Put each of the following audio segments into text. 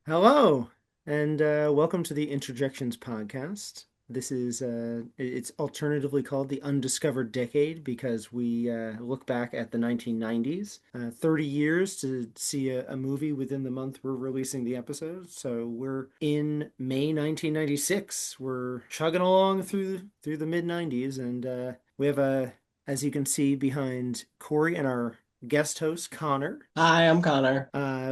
Hello, and welcome to the Interjections podcast. This is it's alternatively called the Undiscovered Decade because we look back at the 1990s, 30 years to see a movie within the month we're releasing the episode. So we're in May 1996. We're chugging along through the mid 90s, and we have as you can see behind Cory and our guest host Connor. Hi, I'm Connor.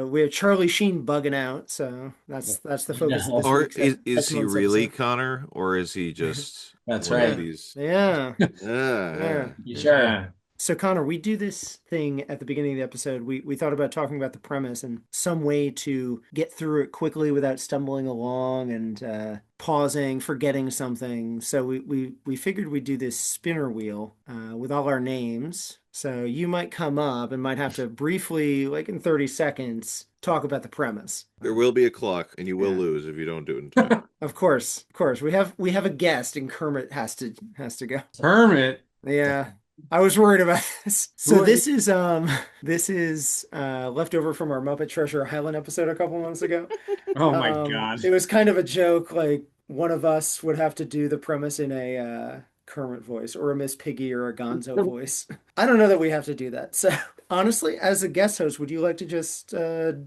We have Charlie Sheen bugging out, so that's the focus of No, this Or week's is this he month's really episode. Connor, or is he just that's one of Yeah, right. these? yeah, yeah. Uh, You sure? Yeah. So Connor, we do this thing at the beginning of the episode. We thought about talking about the premise and some way to get through it quickly without stumbling along and pausing, forgetting something. So we figured we'd do this spinner wheel with all our names. So you might come up and might have to briefly, like in 30 seconds, talk about the premise. there will be a clock, and you will Yeah. lose if you don't do it in time. Of course, of course. We have a guest, and Kermit has to go. Hermit. Yeah. I was worried about this. So Who are you? this is leftover from our Muppet Treasure Island episode a couple months ago. Oh my God. It was kind of a joke, like one of us would have to do the premise in a Kermit voice or a Miss Piggy or a Gonzo voice. I don't know that we have to do that. So honestly, as a guest host, would you like to just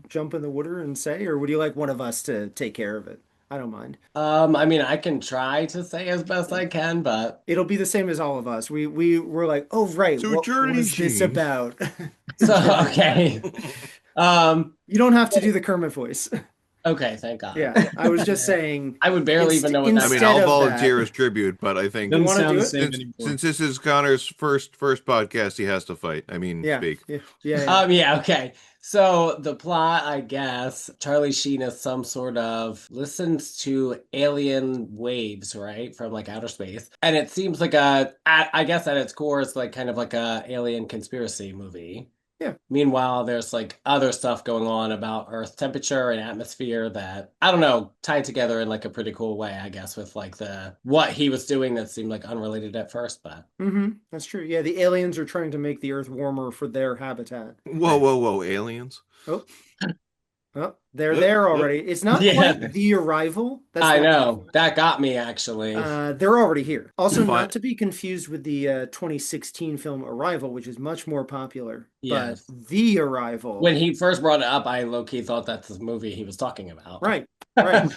jump in the water and say, or would you like one of us to take care of it? I don't mind. I mean, I can try to say as best I can, but It'll be the same as all of us. We were like, oh right, So what Charlie is this Sheen. about? so okay. You don't have to do the Kermit voice. Okay, thank God. Yeah, I was just saying. I would barely even know what that I mean, Instead I'll of volunteer that- as tribute, but I think Doesn't wanna sound do the it? same since, anymore. since this is Connor's first podcast, he has to fight. I mean, Yeah, speak. yeah. Yeah, okay. So the plot, I guess, Charlie Sheen is some sort of listens to alien waves, right, from like outer space, and it seems like I guess at its core, it's like kind of like a alien conspiracy movie. Yeah. Meanwhile, there's like other stuff going on about Earth's temperature and atmosphere that I don't know, tied together in like a pretty cool way, I guess, with like the what he was doing that seemed like unrelated at first, but That's true. Yeah, the aliens are trying to make the Earth warmer for their habitat. Whoa, aliens! Oh, oh, they're there already. It's not Yeah. quite the arrival. That's I not know that got me actually. They're already here. Also, Fine. not to be confused with the 2016 film Arrival, which is much more popular. Yes. But The Arrival. When he first brought it up, I low-key thought that's the movie he was talking about. Right, right.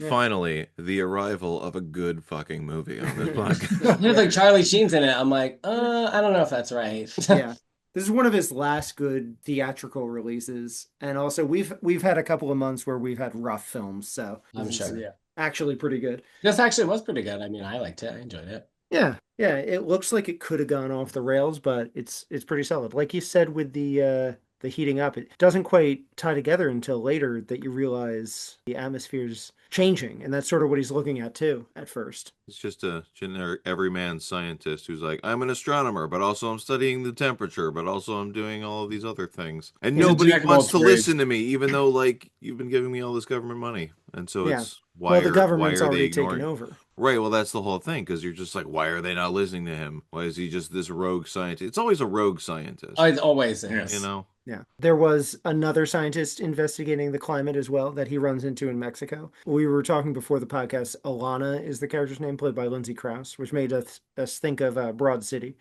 Yeah. Finally, the arrival of a good fucking movie on this podcast. There's like Charlie Sheen's in it. I'm like, I don't know if that's right. Yeah. This is one of his last good theatrical releases. And also we've had a couple of months where we've had rough films, so I'm this is sure. Yeah. actually pretty good. This actually was pretty good. I mean, I liked it. I enjoyed it. Yeah. Yeah, it looks like it could have gone off the rails, but it's pretty solid. Like you said with the heating up, it doesn't quite tie together until later that you realize the atmosphere's changing, and that's sort of what he's looking at too at first. It's just a generic everyman scientist who's like, I'm an astronomer, but also I'm studying the temperature, but also I'm doing all of these other things. And He's a nobody jack of all wants to trades. listen to me, even though like you've been giving me all this government money. And so Yeah. it's Well, the why government's are they already ignoring? taken over. Right, well that's the whole thing, because you're just like, why are they not listening to him? Why is he just this rogue scientist? It's always a rogue scientist. Oh, it always is. Yes. You know? Yeah. There was another scientist investigating the climate as well that he runs into in Mexico. We were talking before the podcast. Ilana is the character's name, played by Lindsay Crouse, which made us think of Broad City.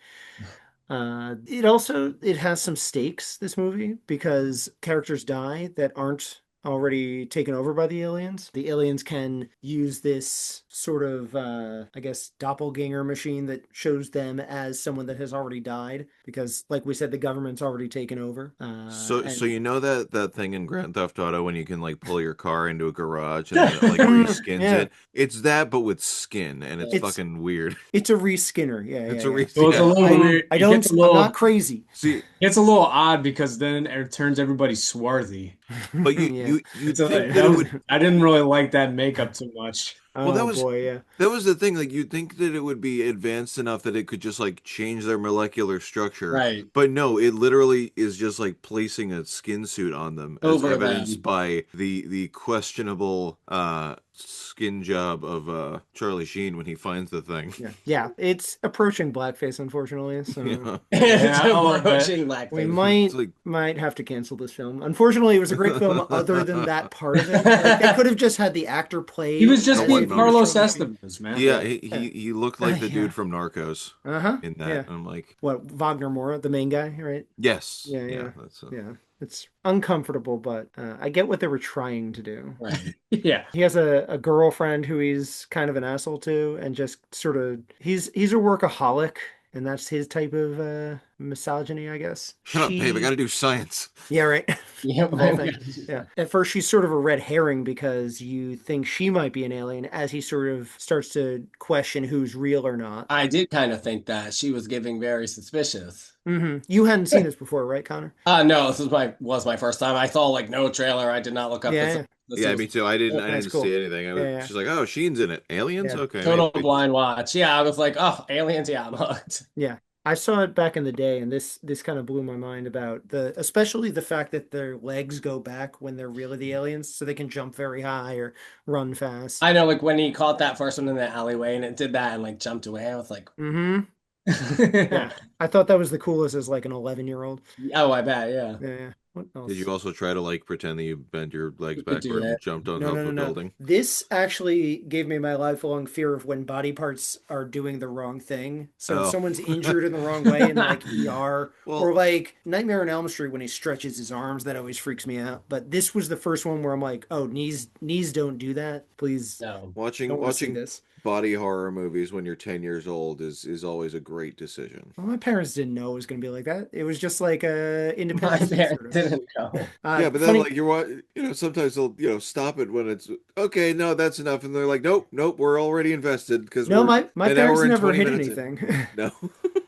It has some stakes, this movie, because characters die that aren't already taken over by the aliens. The aliens can use this sort of, I guess, doppelganger machine that shows them as someone that has already died, because, like we said, the government's already taken over. So you know that thing in Grand Theft Auto when you can like pull your car into a garage and then it like reskins Yeah. it? It's that, but with skin, and it's It's- fucking weird. It's a reskinner. Yeah, It's yeah, a yeah. So it's a little weird. I It don't. gets a I'm little, not crazy. See, it's a little odd because then it turns everybody swarthy. but you Yeah. you It's a- think that that it was- would. I didn't really like that makeup too much. Well, that Oh was- boy, yeah. That was the thing. Like you'd think that it would be advanced enough that it could just like change their molecular structure. Right. But no, it literally is just like placing a skin suit on them, as Over evidenced them. by the questionable skin job of Charlie Sheen when he finds the thing. Yeah, it's approaching blackface, unfortunately. So Yeah. It's Yeah, a little bit. approaching we blackface. It's like might have to cancel this film. Unfortunately, it was a great film other than that part of it. Like they could have just had the actor He play was just no as one being if he was Carlos noticed. Charlie Sheen. Estevez, man. Yeah, Yeah. he looked like the Yeah. dude from Narcos Uh-huh. in that. Yeah. I'm like, What, Wagner Moura, the main guy, right? yes, Yeah, yeah, yeah. that's Yeah. It's uncomfortable, but I get what they were trying to do. Right. Yeah. He has a girlfriend who he's kind of an asshole to, and just sort of he's a workaholic, and that's his type of misogyny, I guess. shut up, babe. I got She to do science. Yeah, right. Yep. Of all things. Yeah. At first, she's sort of a red herring because you think she might be an alien as he sort of starts to question who's real or not. I did kind of think that she was giving very suspicious. You hadn't seen this before, right, Connor? No, this was my first time. I saw like no trailer. I did not look up Yeah, yeah. this Yeah, was me too. I That's didn't cool. see anything. Yeah, yeah. She's like, oh, Sheen's in it. Aliens? Yeah. Okay, total maybe. blind watch. Yeah, I was like, oh, aliens. Yeah, I'm hooked. Yeah. I saw it back in the day, and this kind of blew my mind about especially the fact that their legs go back when they're really the aliens, so they can jump very high or run fast. I know, like when he caught that first one in the alleyway and it did that and like jumped away. I was like, Mm-hmm. Yeah. I thought that was the coolest as like an 11-year-old. oh, I bet, yeah. Yeah, yeah. What else? Did you also try to like pretend that you bent your legs You could do backward and that. jumped on No, top no, of no, a no. building? This actually gave me my lifelong fear of when body parts are doing the wrong thing. So if Oh. someone's injured in the wrong way in like ER, Well- or like Nightmare on Elm Street when he stretches his arms, that always freaks me out. But this was the first one where I'm like, oh, knees don't do that. Please No. Watching don't want to see watching this. body horror movies when you're 10 years old is always a great decision. Well, my parents didn't know it was going to be like that. It was just like My Independence Day parents sort of. didn't know. Yeah, but then Funny- like sometimes they'll stop it when it's okay. No, that's enough, and they're like, nope, we're already invested because no, we're my an parents hour and never 20 hit minutes in. anything. No,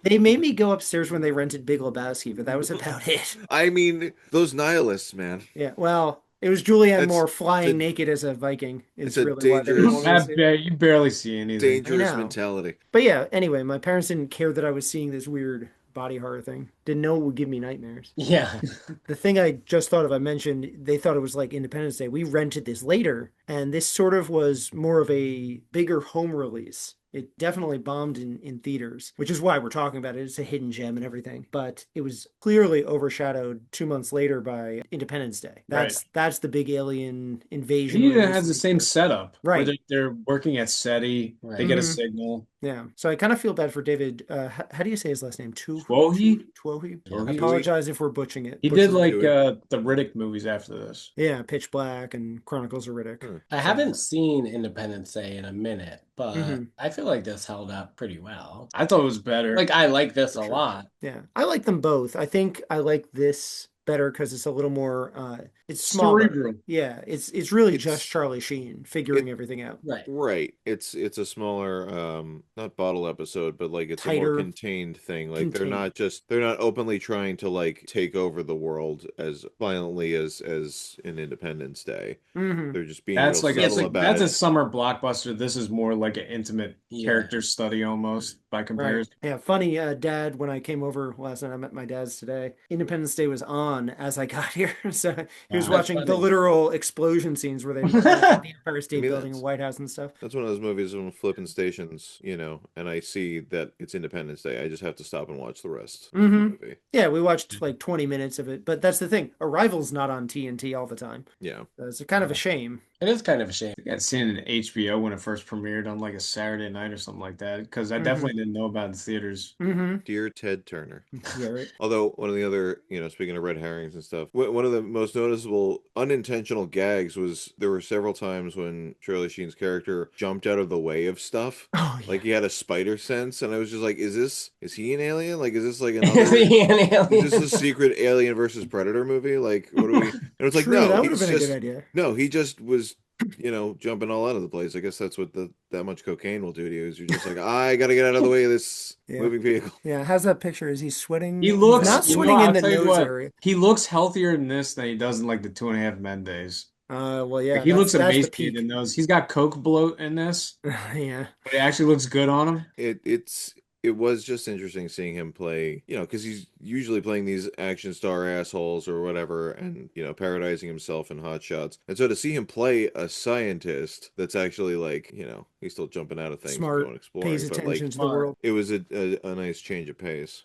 They made me go upstairs when they rented Big Lebowski, but that was about it. I mean those nihilists, man. Yeah, well, it was Julianne That's- Moore flying it's a- naked as a Viking. it's Is a really why they didn't want me to I see it. bet you barely see anything. Dangerous I know. mentality. But yeah, anyway, my parents didn't care that I was seeing this weird body horror thing. Didn't know it would give me nightmares. Yeah. The thing I just thought of, I mentioned, they thought it was like Independence Day. We rented this later, and this sort of was more of a bigger home release. It definitely bombed in theaters, which is why we're talking about it. It's a hidden gem and everything. But it was clearly overshadowed 2 months later by Independence Day. That's the big alien invasion. He release has the of same theater. setup. Where Right. they're working at SETI. Right. They get a Mhm. signal. Yeah. So I kind of feel bad for David. How do you say his last name? Twohy? Twohy? Twohy? I apologize if we're butchering it. He did Butchering it. like the Riddick movies after this. Yeah, Pitch Black and Chronicles of Riddick. I haven't seen Independence Day in a minute, but Mhm. I feel like this held up pretty well. I thought it was better. Like I like this a sure. lot. Yeah, I like them both. I think I like this better because it's a little more it's smaller. cerebral. Yeah, it's really It's- just Charlie Sheen figuring everything out. Right. Right. It's a smaller not bottle episode, but like it's a more Tighter. contained thing. Like Contained. they're not openly trying to like take over the world as violently as in Independence Day. Hmm. They're just being That's real like subtle about that's it. a summer blockbuster. This is more like an intimate Yeah. character study almost by Right. comparison. Yeah, funny, Dad, when I came over last night, I met my dad's today. Independence Day was on as I got here. So he was Wow. watching That's the funny. literal explosion scenes where they were at the Empire State I mean, Building and that's- White House and stuff. That's one of those movies when I'm flipping stations, and I see that it's Independence Day. I just have to stop and watch the rest of the Mhm. movie. Yeah, we watched like 20 minutes of it, but that's the thing. Arrival's not on TNT all the time. Yeah. It's kind of a shame. It is kind of a shame. I got seen it in HBO when it first premiered on like a Saturday night or something like that because I Mhm. definitely didn't know about it in theaters. Mm-hmm. Dear Ted Turner. Yeah, right. Although one of the other, speaking of red herrings and stuff, one of the most noticeable unintentional gags was there were several times when Charlie Sheen's character jumped out of the way of stuff. Oh, yeah. Like he had a spider sense, and I was just like, is he an alien? Like, is this like Is another? he an alien? Is this a secret Alien versus Predator movie? Like, what do we? And it's like, True, no, that would have he's been a just good idea. no, he just was, jumping all out of the place. I guess that's what that much cocaine will do to you. Is you're just like, I gotta get out of the way of this Yeah. moving vehicle. Yeah, how's that picture? Is he sweating? He He's looks not you know, sweating in I'll the tell you nose what, area. He looks healthier in this than he does in like the 2.5 Men days. Well, yeah, Like, he looks that's the emaciated peak. in those. He's got coke bloat in this, Yeah. but it actually looks good on him. It's it was just interesting seeing him play, because he's usually playing these action star assholes or whatever, and parodizing himself in Hot Shots. And so to see him play a scientist that's actually like, he's still jumping out of things and Smart, going exploring, pays but attention like to the world. it was a nice change of pace.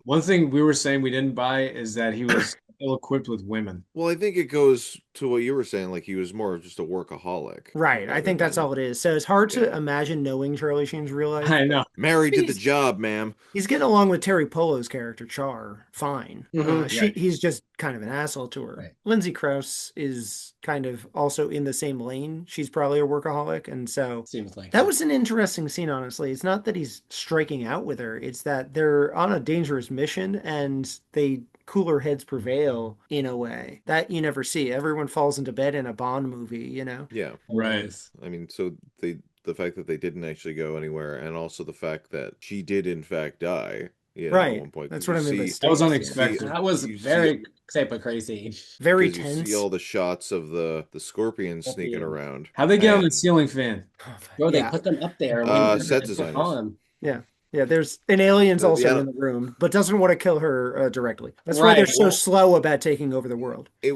One thing we were saying we didn't buy is that he was ill-equipped with women. Well, I think it goes to what you were saying, like he was more of just a workaholic. Right. I rather think that's than, all it is. So it's hard to yeah. imagine knowing Charlie Sheen's real life. I know. Married to the He's- job, ma'am. He's getting along with Terry Polo's character, Char, fine. Mhm. He's just kind of an asshole to her. Right. Lindsay Crouse is kind of also in the same lane. She's probably a workaholic. And so Seems like that it. was an interesting scene, honestly. It's not that he's striking out with her, it's that they're on a dangerous mission and cooler heads prevail in a way that you never see. Everyone falls into bed in a Bond movie. Yeah. Right. I mean, so the fact that they didn't actually go anywhere, and also the fact that she did in fact die, at Right. one point. That's 'cause what I you mean by see- That was stakes, yeah. unexpected. That was you see- very type of crazy. Very 'cause you tense. see all the shots of the scorpion sneaking Scorpion. around. How'd they get on the And- ceiling fan? Bro, they Yeah. put them up there. Set Put designers. on. Yeah, there's an alien's The also ana- in the room, but doesn't want to kill her directly. That's why Right, they're so well- slow about taking over the world. I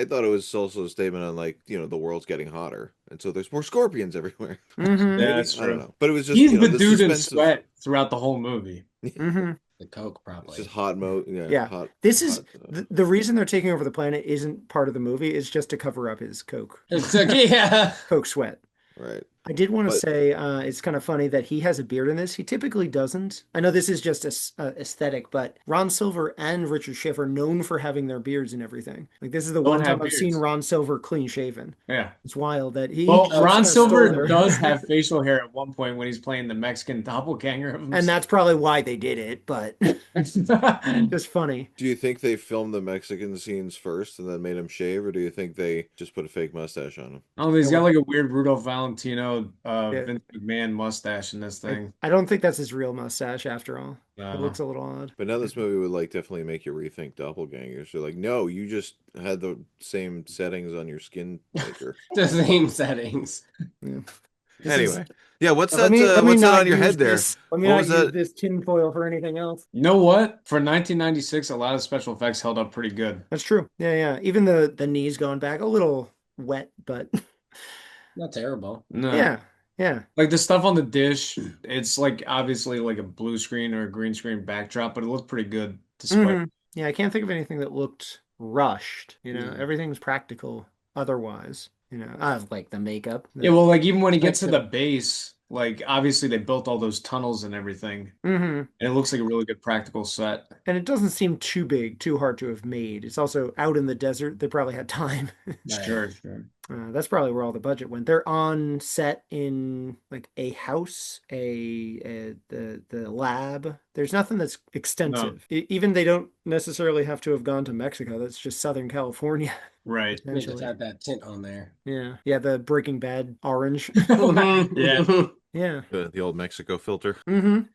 thought it was also a statement on like, the world's getting hotter, and so there's more scorpions everywhere. Mm-hmm. Yeah, Maybe? that's I don't true. know. But it was just, He's the the dude in suspense of sweat throughout the whole movie. Mm-hmm. The Coke, it's probably. just hot mode. Yeah. Hot. This is hot, the reason they're taking over the planet isn't part of the movie. It's just to cover up his Yeah. coke sweat. right. I did want to But- say it's kind of funny that he has a beard in this. He typically doesn't. I know this is just aesthetic, but Ron Silver and Richard Schiff are known for having their beards and everything. Like this is the Don't one have time I've seen beards. Ron Silver clean shaven. Yeah. It's wild that he. Well, just Ron kinda stole Silver their- does have facial hair at one point when he's playing the Mexican doppelganger. and that's probably why they did it, but just funny. Do you think they filmed the Mexican scenes first and then made him shave, or do you think they just put a fake mustache on him? Oh, he's got like a weird Rudolph Valentino, Yeah. Vince McMahon mustache in this thing. I don't think that's his real mustache after all. No. It looks a little odd. But now this movie would like definitely make you rethink doppelgangers. You're like, no, you just had the same settings on your skin maker. The same settings. Yeah. Anyway, yeah, what's Let that? me What's that not on your use head there? this- Let me What not was use that? this tinfoil for anything else. You know what? For 1996, a lot of special effects held up pretty good. That's true. Yeah. Even the knees going back a little wet, but Not terrible. No. yeah. Like the stuff on the dish, it's like obviously like a blue screen or a green screen backdrop, but it looked pretty good despite. Mhm. Yeah, I can't think of anything that looked rushed. Yeah. Everything's practical otherwise. I like the makeup. Yeah, well, like even when he gets to the base, like obviously they built all those tunnels and everything, hmm and it looks like a really good practical set. And it doesn't seem too big, too hard to have made. It's also out in the desert. They probably had time. Right. Sure. That's probably where all the budget went. They're on set in like a house, the lab. There's nothing that's extensive. Even they don't necessarily have to have gone to Mexico. That's just Southern California, Right. They just potentially. had that tint on there. Yeah, the Breaking Bad orange. Yeah. Yeah. The old Mexico filter. That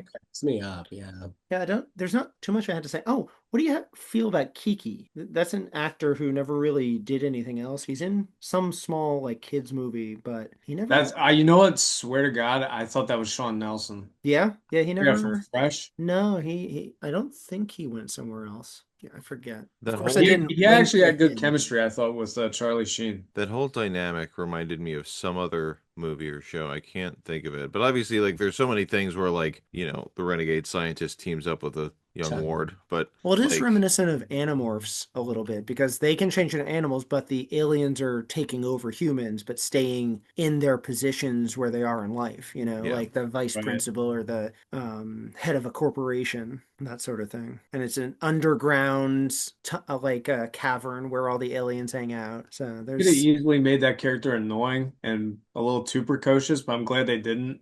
cracks me up. Yeah. Yeah, there's not too much I had to say. Oh, what do you feel about Kiki? That's an actor who never really did anything else. He's in some small like kids movie, but he never. That's you know what? Swear to God, I thought that was Sean Nelson. Yeah, he Yeah, never. from Fresh. No, he. I don't think he went somewhere else. Yeah, I forget. That Of course, whole- I He, didn't. he actually link had good him. chemistry, I thought, with Charlie Sheen. That whole dynamic reminded me of some other movie or show. I can't think of it. But obviously, like, there's so many things where, like, the renegade scientist teams up with a young Chuck. ward. But Well, it is like, reminiscent of Animorphs a little bit because they can change into animals, but the aliens are taking over humans, but staying in their positions where they are in life, Yeah. like the vice Right. principal or the head of a corporation, that sort of thing. And it's an underground, like a cavern where all the aliens hang out. So Could have there's. easily made that character annoying and a little too precocious, but I'm glad they didn't.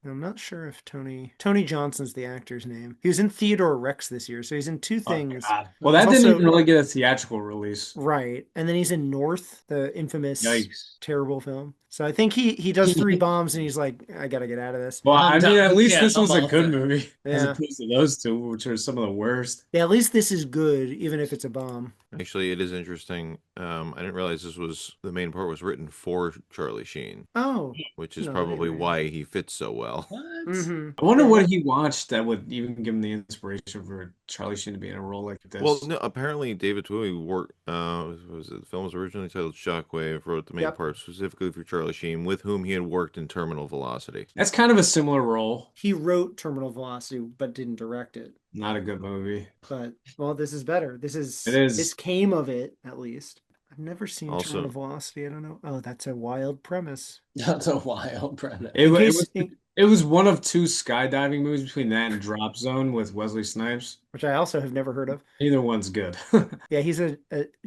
I'm not sure if Tony Johnson's the actor's name. He was in Theodore Rex this year, so he's in two Oh, things. God. Well, that He's didn't also- even really get a theatrical release. Right. And then he's in North, the infamous Yikes. terrible film. So I think he does 3 bombs and he's like, I gotta get out of this. Well, I mean, at least Yeah, this was a I'm good also- movie as Yeah. opposed to those two, which are some of the worst. Yeah, at least this is good, even if it's a bomb. actually, it is interesting. I didn't realize the main part was written for Charlie Sheen, Oh, which is no, I probably didn't why he fits so well. What? Mm-hmm. I wonder Yeah, what he watched that would even give him the inspiration for Charlie Sheen to be in a role like Well, this. no, apparently David Bowie worked. The film was originally titled Shockwave. Wrote the main yep. part specifically for Charlie Sheen, with whom he had worked in Terminal Velocity. That's kind of a similar role. He wrote Terminal Velocity, but didn't direct it. Not a good movie. But well, this is better. It This is. came of it, at least. I've never seen Terminal Also, Velocity. I don't know. Oh, that's a wild premise. That's a wild premise. It, In wa- it case, was it was one of two skydiving movies between that and Drop Zone with Wesley Snipes. which I also have never heard of. Either one's good. Yeah,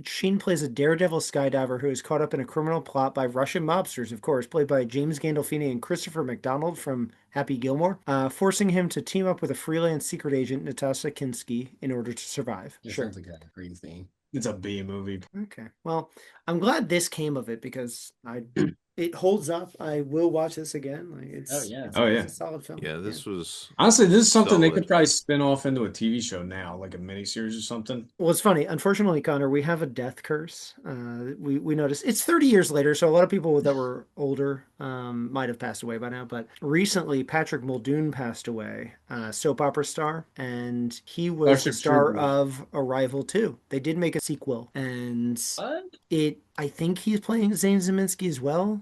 Sheen plays a daredevil skydiver who is caught up in a criminal plot by Russian mobsters, of course, played by James Gandolfini and Christopher McDonald from Happy Gilmore, forcing him to team up with a freelance secret agent, Natasha Kinski, in order to survive. It Sure. sounds like a crazy. It's a B movie. Okay. Well, I'm glad this came of it because it holds up. I will watch this again. Like Oh, yeah. Oh, yeah. it's a solid film. yeah, this was Honestly, this is something they solid. could probably spin off into a TV show now, like a miniseries or something. Well, it's funny. Unfortunately, Connor, we have a death curse. We noticed it's 30 years later, so a lot of people that were older might have passed away by now. But recently, Patrick Muldoon passed away, soap opera star, and he was the Starship star Troopers. of Arrival 2. They did make a sequel, and What? I think he's playing Zane Zaminsky as well.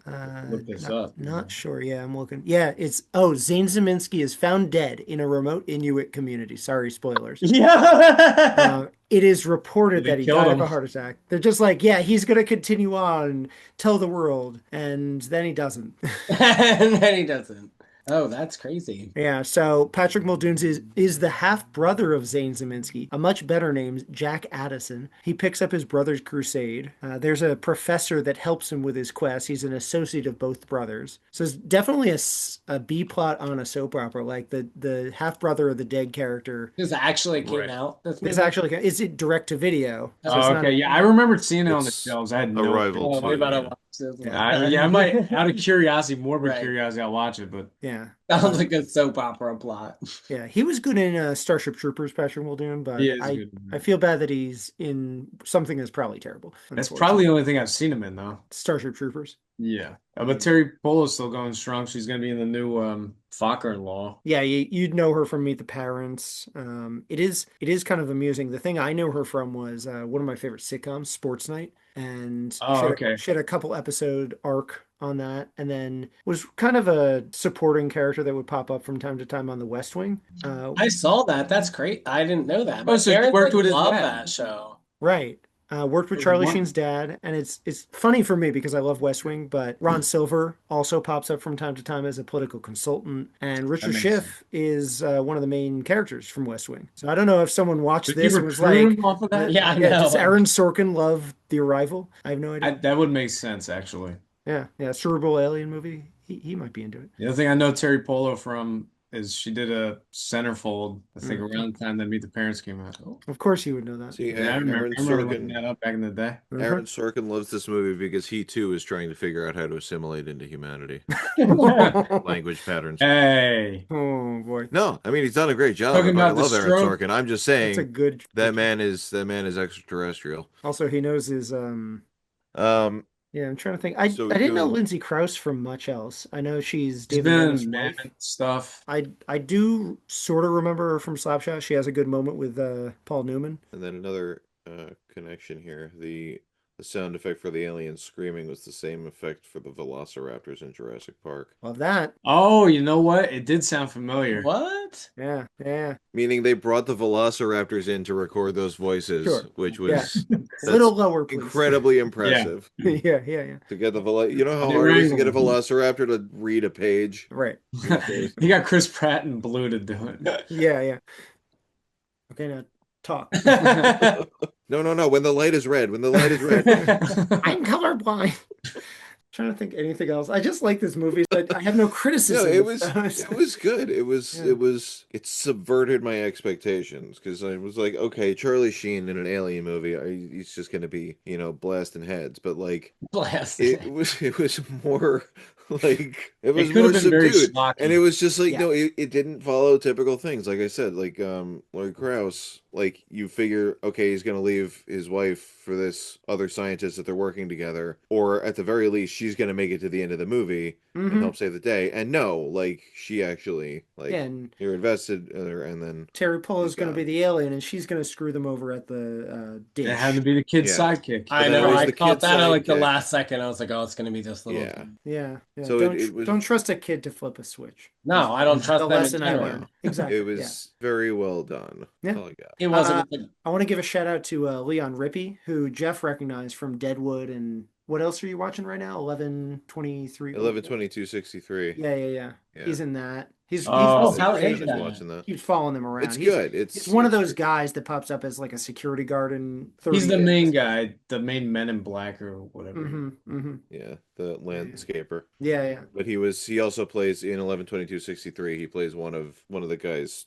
Look this not, up. not sure. Yeah, I'm looking. Yeah, Zane Zaminsky is found dead in a remote Inuit community. Sorry, spoilers. Yeah. It is reported They that he killed died of him. a heart attack. They're just like, yeah, he's gonna continue on, tell the world, and then he doesn't. And then he doesn't. Oh, that's crazy. Yeah, so Patrick Muldoon is the half brother of Zane Zaminsky, a much better named Jack Addison. He picks up his brother's crusade. There's a professor that helps him with his quest. He's an associate of both brothers. So it's definitely a B plot on a soap opera, like the half brother of the dead character. This actually came Right. out. It's movie? actually is it direct to video? So it's Oh, not okay. Yeah, I remember seeing it on the It's shelves. I had no Arrival Oh, too. we better Yeah. watch this one. I might, out of curiosity, morbid Right. curiosity, I'll watch it. But yeah. Sounds like a soap opera plot. Yeah, he was good in Starship Troopers, Patrick Muldoon, but he is I good. I feel bad that he's in something that's probably terrible. That's unfortunately. probably the only thing I've seen him in, though. Starship Troopers. Yeah. But Terry Polo's still going strong. She's going to be in the new Fokker-in-Law. Yeah, you'd know her from Meet the Parents. It is kind of amusing. The thing I know her from was one of my favorite sitcoms, Sports Night, and Oh, okay. she had a couple episode arc on that, and then was kind of a supporting character that would pop up from time to time on The West Wing. I saw that. That's great. I didn't know that. Oh, My so you parents worked with his love dad. that show. Right. Worked with There's Charlie one- Sheen's dad, and it's funny for me because I love West Wing, but Ron Silver also pops up from time to time as a political consultant, and Richard makes Schiff is one of the main characters from West Wing. So I don't know if someone watched Did this you and was recruit like, him off of that? Yeah, I know. does Aaron Sorkin love The Arrival? I have no idea. That would make sense, actually. Yeah, Cerebral Alien movie. He might be into it. The other thing I know Terry Polo from is she did a centerfold, I think, around the time that Meet the Parents came out. Oh. Of course, he would know that. See, Yeah, I remember looking that up back in the day. Aaron Sorkin loves this movie because he too is trying to figure out how to assimilate into humanity. Language patterns. Hey. Oh boy, No, I mean he's done a great job. Talking I about the love Aaron stroke. Sorkin. I'm just that's a saying good. that man is extraterrestrial. Also, he knows his Yeah, I'm trying to think. I So didn't know doing- Lindsay Crouse from much else. I know she's She's David been Letterman's in wife. Man stuff. I do sort of remember her from Slapshot. She has a good moment with Paul Newman. And then another connection here. The sound effect for the alien screaming was the same effect for the velociraptors in Jurassic Park. Love that. Oh, you know what? It did sound familiar. What? Yeah, yeah. Meaning they brought the velociraptors in to record those voices, Sure. which Yeah. was A little lower, please. incredibly impressive. Yeah, yeah. To get you know how They hard it is to get a wrangled. velociraptor to read a page? Right. You got Chris Pratt and Blue to do it. Yeah, yeah. Okay, now talk. No. When the light is red. I'm colorblind. Trying to think anything else. I just like this movie, but I have no No, criticism. it was good. It subverted my expectations because I was like, okay, Charlie Sheen in an alien movie, he's just gonna be, blasting heads, but like Blast. it was more like it was could have more been very subdued, schlocky. and it was just like Yeah. no, it didn't follow typical things. Like I said, like Lloyd Krause like you figure, okay, he's gonna leave his wife for this other scientist that they're working together, or at the very least, she's gonna make it to the end of the movie and Mm-hmm. help save the day. And no, like she actually Yeah, like and you're invested in her, and then Terry Polo's she's going to be gone. the alien, and she's going to screw them over at the It had to dish. be the kid's Yeah, sidekick. but I then it know. was I the thought kid's that at like the sidekick. last second. I was like, oh, it's gonna be this little. Yeah, Yeah, yeah. so Don't it was don't trust a kid to flip a switch. No, I don't The trust them in lesson I general. learned. it Exactly. Yeah. was very well done. Yeah. That's all I got. It was. It was like, I want to give a shout out to Leon Rippey, who Jeff recognized from Deadwood, and what else are you watching right now? 11/23. 11/22/63. Yeah, yeah, yeah. Yeah, He's in that. Oh, oh, He's I how just is great. finished that? watching that. Keeps following them around. It's good. He's one of It's those great. guys that pops up as like a security guard in he's 30 the main Days. guy, the main Men in Black or whatever. Mm-hmm. Mm-hmm. Yeah, the landscaper. Yeah, yeah. But he also plays in 11/22/63. He plays one of the guy's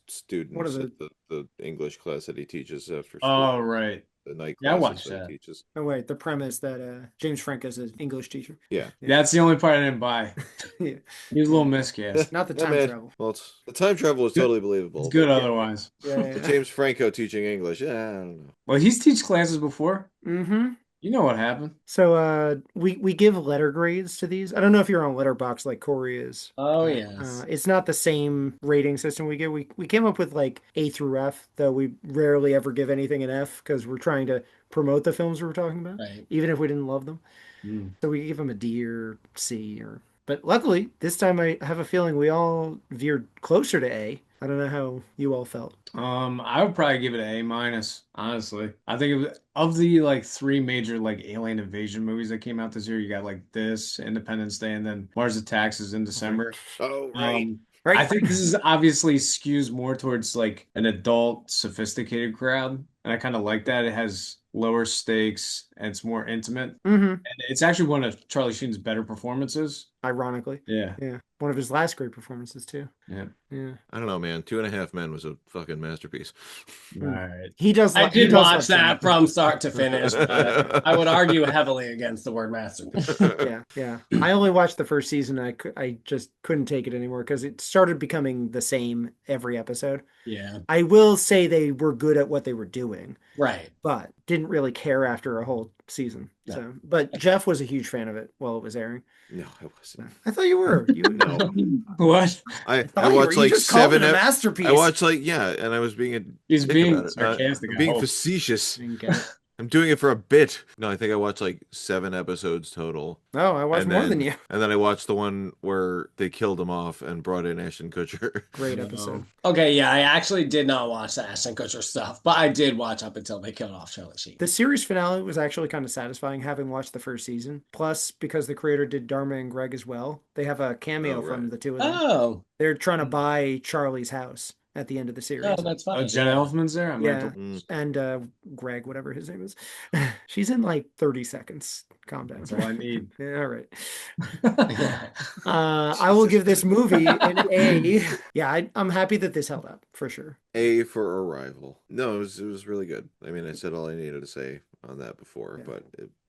One of students the at the English class that he teaches after school. Oh, right. The night Yeah, I classes watched that that. he teaches. Oh wait, the premise that James Franco's an English teacher. Yeah. That's the only part I didn't buy. Yeah. He was a little miscast. Not the Yeah, time man. travel. Well, the time travel is Good. totally believable. It's good but otherwise. Yeah, the yeah. James Franco teaching English, yeah, I don't know. Well, he's teach classes before. Mm-hmm. You know what happened. So we give letter grades to these. I don't know if you're on Letterbox like Cory is. Oh yes. It's not the same rating system we give. We came up with like A through F, though we rarely ever give anything an F because we're trying to promote the films we're talking about, Right. even if we didn't love them. Mm. So we give them a D or C or. But luckily, this time I have a feeling we all veered closer to A. I don't know how you all felt. I would probably give it an A minus, honestly. I think of the like three major like alien invasion movies that came out this year, you got like this, Independence Day, and then Mars Attacks is in December. Oh, right. Right. I think this is obviously skews more towards like an adult, sophisticated crowd, and I kind of like that. It has lower stakes and it's more intimate, Mm-hmm. and it's actually one of Charlie Sheen's better performances. Ironically. Yeah, Yeah. One of his last great performances too. yeah. Yeah. I don't know, man. 2.5 Men was a fucking masterpiece. All right. He does. I he did does watch love that Jonathan. from start to finish, but I would argue heavily against the word masterpiece. Yeah, yeah. I only watched the first season. I just couldn't take it anymore because it started becoming the same every episode. Yeah. I will say they were good at what they were doing, Right. but didn't really care after a whole season. No. So, but Jeff was a huge fan of it while it was airing. No, I wasn't. I thought you were. You No. What? I thought you watched were. You like just called it 7 a masterpiece. I watched like and I was being a He's dick being about it. sarcastic, I'm I being hope. facetious. Didn't get it. I'm doing it for a bit. No, I think I watched like 7 episodes total. No, I watched And more then, than you. And then I watched the one where they killed him off and brought in Ashton Kutcher. Great No. episode. Okay, yeah, I actually did not watch the Ashton Kutcher stuff, but I did watch up until they killed off Charlie Sheen. The series finale was actually kind of satisfying having watched the first season. Plus, because the creator did Dharma and Greg as well, they have a cameo Oh, right. from the two of them. Oh, They're trying to buy Charlie's house at the end of the series. oh, that's Oh, funny. Jen Elfman's there? I might Yeah. have to- Mm. And Greg, whatever his name is. She's in like 30 seconds. Calm down. That's all I need. Yeah, all right. I will give this movie an A. Yeah, I'm happy that this held up for sure. A for Arrival. No, it was really good. I mean, I said all I needed to say on that before, Yeah. but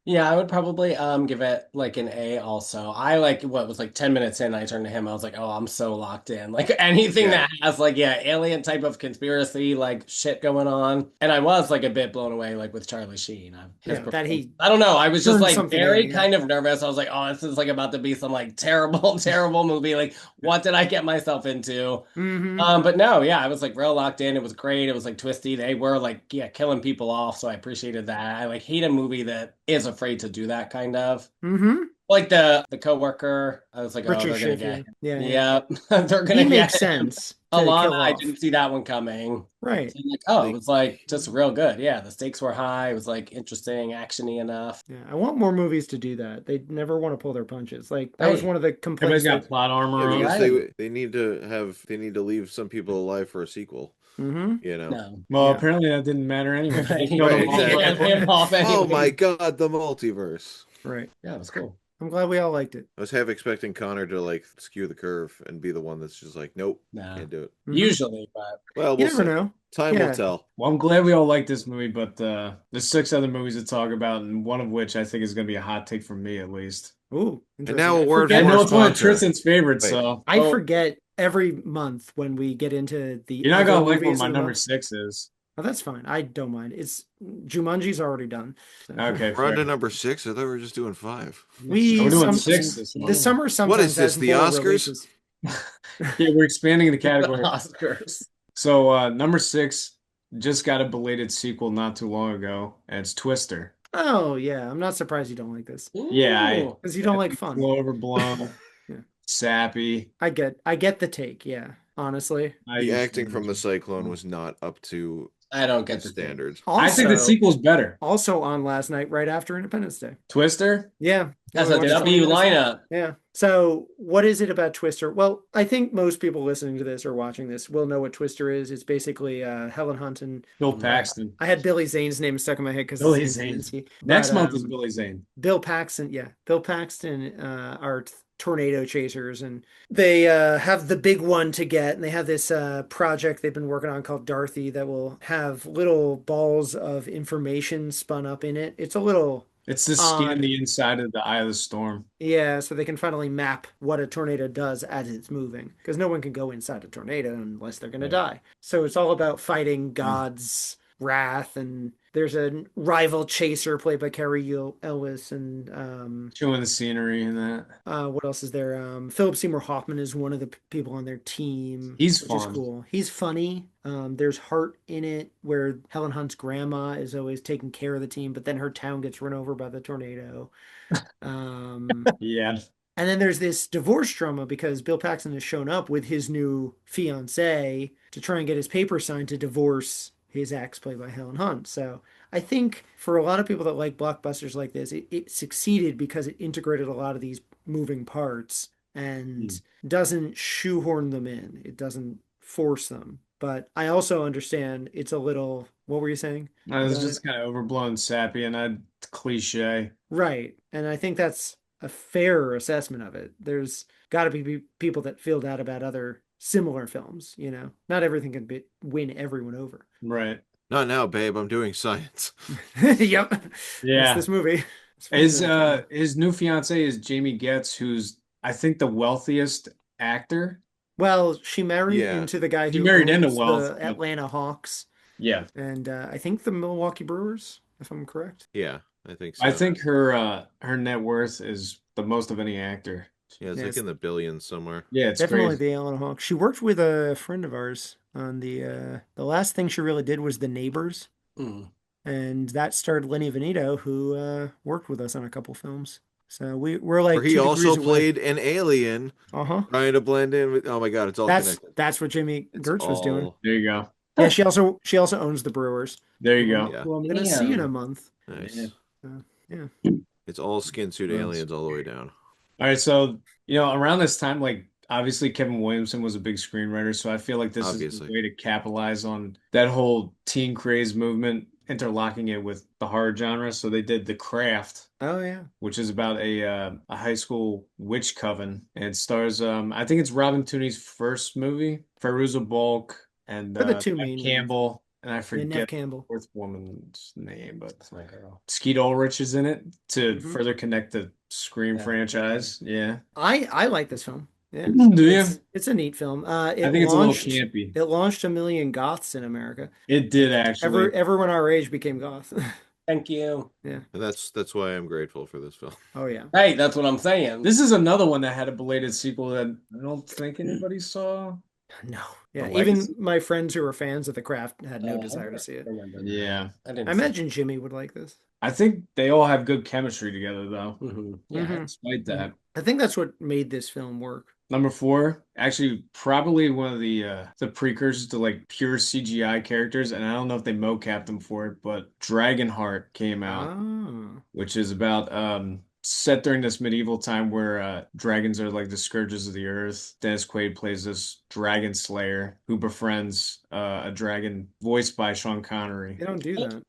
Yeah, I would probably give it like an A also. I like what was like 10 minutes in, I turned to him, I was like, oh, I'm so locked in. Like anything Yeah. that has like, yeah, alien type of conspiracy, like shit going on. And I was like a bit blown away like with Charlie Sheen. Yeah, that he I don't know. I was just turned like something very in, yeah. kind of nervous. I was like, oh, this is like about to be some like terrible, terrible movie. Like, what did I get myself into? Mhm. But no, yeah, I was like real locked in. It was great. It was like twisty. They were like, yeah, killing people off. So I appreciated that. I like hate a movie that is afraid to do that kind of. Mhm. Like the coworker. I was like, oh, Richard they're gonna Sheffield. get. Yeah, yeah. Yeah, they're gonna He get makes sense. to Alana. kill I off. didn't see that one coming. Right. So I'm like, oh, Like- it was like just real good. Yeah, the stakes were high. It was like interesting, actiony enough. Yeah, I want more movies to do that. They never want to pull their punches. Like that was Right. one of the Everybody's complaints. got That, plot armor yeah, on. because Right. they need to leave some people alive for a sequel. Mhm. You know. No. Well, Yeah. apparently that didn't matter anyway. Right, You know, Right, the exactly. whole- him off Oh anyway. my God, the multiverse. Right. Yeah, it was cool. I'm glad we all liked it. I was half expecting Connor to like skew the curve and be the one that's just like, nope, No. can't do it. Mhm. Usually, but Well, You we'll never see. know. Time Yeah. will tell. Well, I'm glad we all like this movie, but there's 6 other movies to talk about, and one of which I think is going to be a hot take from me at least. Ooh. And now a interesting. word I from know our it's one of sponsor. Tristan's favorites, Wait. so I forget every month when we get into the you're not other going to like what movies my of the number month. 6 is. Oh, that's fine. I don't mind. It's Jumanji's already done. So. Okay, We're on fair. to number 6. I thought we were just doing 5. We're doing Some six this the month. summer What is sometimes this, has the more Oscars? releases. Yeah, we're expanding the The category. Oscars. So number 6 just got a belated sequel not too long ago, and it's Twister. Oh yeah, I'm not surprised you don't like this Yeah, Ooh. because you don't I like think it's a fun. little overblown, Yeah, sappy. I get the take. Yeah, honestly. I The used to acting from the mention. Cyclone was not up to I don't the get the thing. standards. I think the Also, sequel's better. also on last night, right after Independence Day. Twister? Yeah, yeah, That's we a watched W 20 minutes. lineup. Yeah. So, what is it about Twister? Well, I think most people listening to this or watching this will know what Twister is. It's basically Helen Hunt and Bill Mhm. Paxton. I had Billy Zane's name stuck in my head because it's Billy Zane Zane. Zaminsky. Next But month is Billy Zane. Bill Paxton, yeah, Bill Paxton are tornado chasers, and they have the big one to get, and they have this project they've been working on called Dorothy that will have little balls of information spun up in it. It's a little It's to scan odd. the inside of the eye of the storm. Yeah, so they can finally map what a tornado does as it's moving, because no one can go inside a tornado unless they're going to Yeah. die. So it's all about fighting Mm. God's wrath, and there's a rival chaser played by Carrie Ellis, and Chewing the scenery and that. what else is there? Philip Seymour Hoffman is one of the people on their team, He's which is fun. cool. He's funny. There's heart in it, where Helen Hunt's grandma is always taking care of the team, but then her town gets run over by the tornado. Yeah. And then there's this divorce drama because Bill Paxton has shown up with his new fiancee to try and get his papers signed to divorce his ex, played by Helen Hunt. So I think for a lot of people that like blockbusters like this, it succeeded because it integrated a lot of these moving parts and Mm. doesn't shoehorn them in. It doesn't force them. But I also understand it's a little, what were you saying It's about it? just kind of overblown, sappy, and cliche. Right. And I think that's a fairer assessment of it. There's got to be people that feel that about other similar films, you know? Not everything can win everyone over. Right. Not now, babe. I'm doing science. Yep. That's Yeah. this movie. It's funny that. His new fiance is Jamie Getz, who's I think the wealthiest actor. Well, she married Yeah. into the guy She who married into owns wealth, the but Atlanta Hawks yeah. and I think the Milwaukee Brewers, if I'm correct. Yeah, I think I so. think her net worth is the most of any actor. Yeah, it's Yeah, like it's in the billions somewhere. Yeah, it's definitely crazy. the Atlanta Hawks. She worked with a friend of ours on the last thing she really did was The Neighbors. Mm. And that starred Lenny Venito, who worked with us on a couple films. So we're Where like he 2 degrees also away. played an alien Uh-huh. trying to blend in with. Oh my God, it's all connected. That's what Jamie It's Gertz was doing. all. There you go. Yeah, she also owns the Brewers, There you who go. Yeah, I'm gonna see in a Damn. month. Yeah. nice. Yeah. It's all skin suit Nice. aliens all the way down. All right, so around this time, like obviously Kevin Williamson was a big screenwriter, so I feel like this is a Obviously. way to capitalize on that whole teen craze movement, interlocking it with the horror genre. So they did The Craft, Oh yeah. which is about a high school witch coven, and it stars I think it's Robin Tooney's first movie, Fairuza Balk and For the two Neve main ones. Campbell, and I Yeah, Nev forget Campbell. the fourth woman's name, but That's my girl. Skeet Ulrich is in it to Hmm. further connect the Scream Yeah. franchise. Yeah. I like this film. Yeah. Do you? It's a neat film. I It think it's a little launched campy. it launched a million goths in America. It did Like actually. everyone our age became goth. Thank you. Yeah. And that's why I'm grateful for this film. Oh yeah. Hey, that's what I'm saying. This is another one that had a belated sequel that I don't think anybody saw. No. Yeah. The Even Legacy? my friends who were fans of The Craft had no I desire to see it. remember that. Yeah. I didn't I see imagine Jimmy would like this. I think they all have good chemistry together though. it. Mhm. Yeah. Mhm. Despite that. I think that's what made this film work. Number 4, actually probably one of the precursors to like pure CGI characters, and I don't know if they mocapped them for it, but Dragonheart came out, Ah. which is about set during this medieval time where dragons are like the scourges of the earth. Dennis Quaid plays this dragon slayer who befriends a dragon voiced by Sean Connery. They don't do that.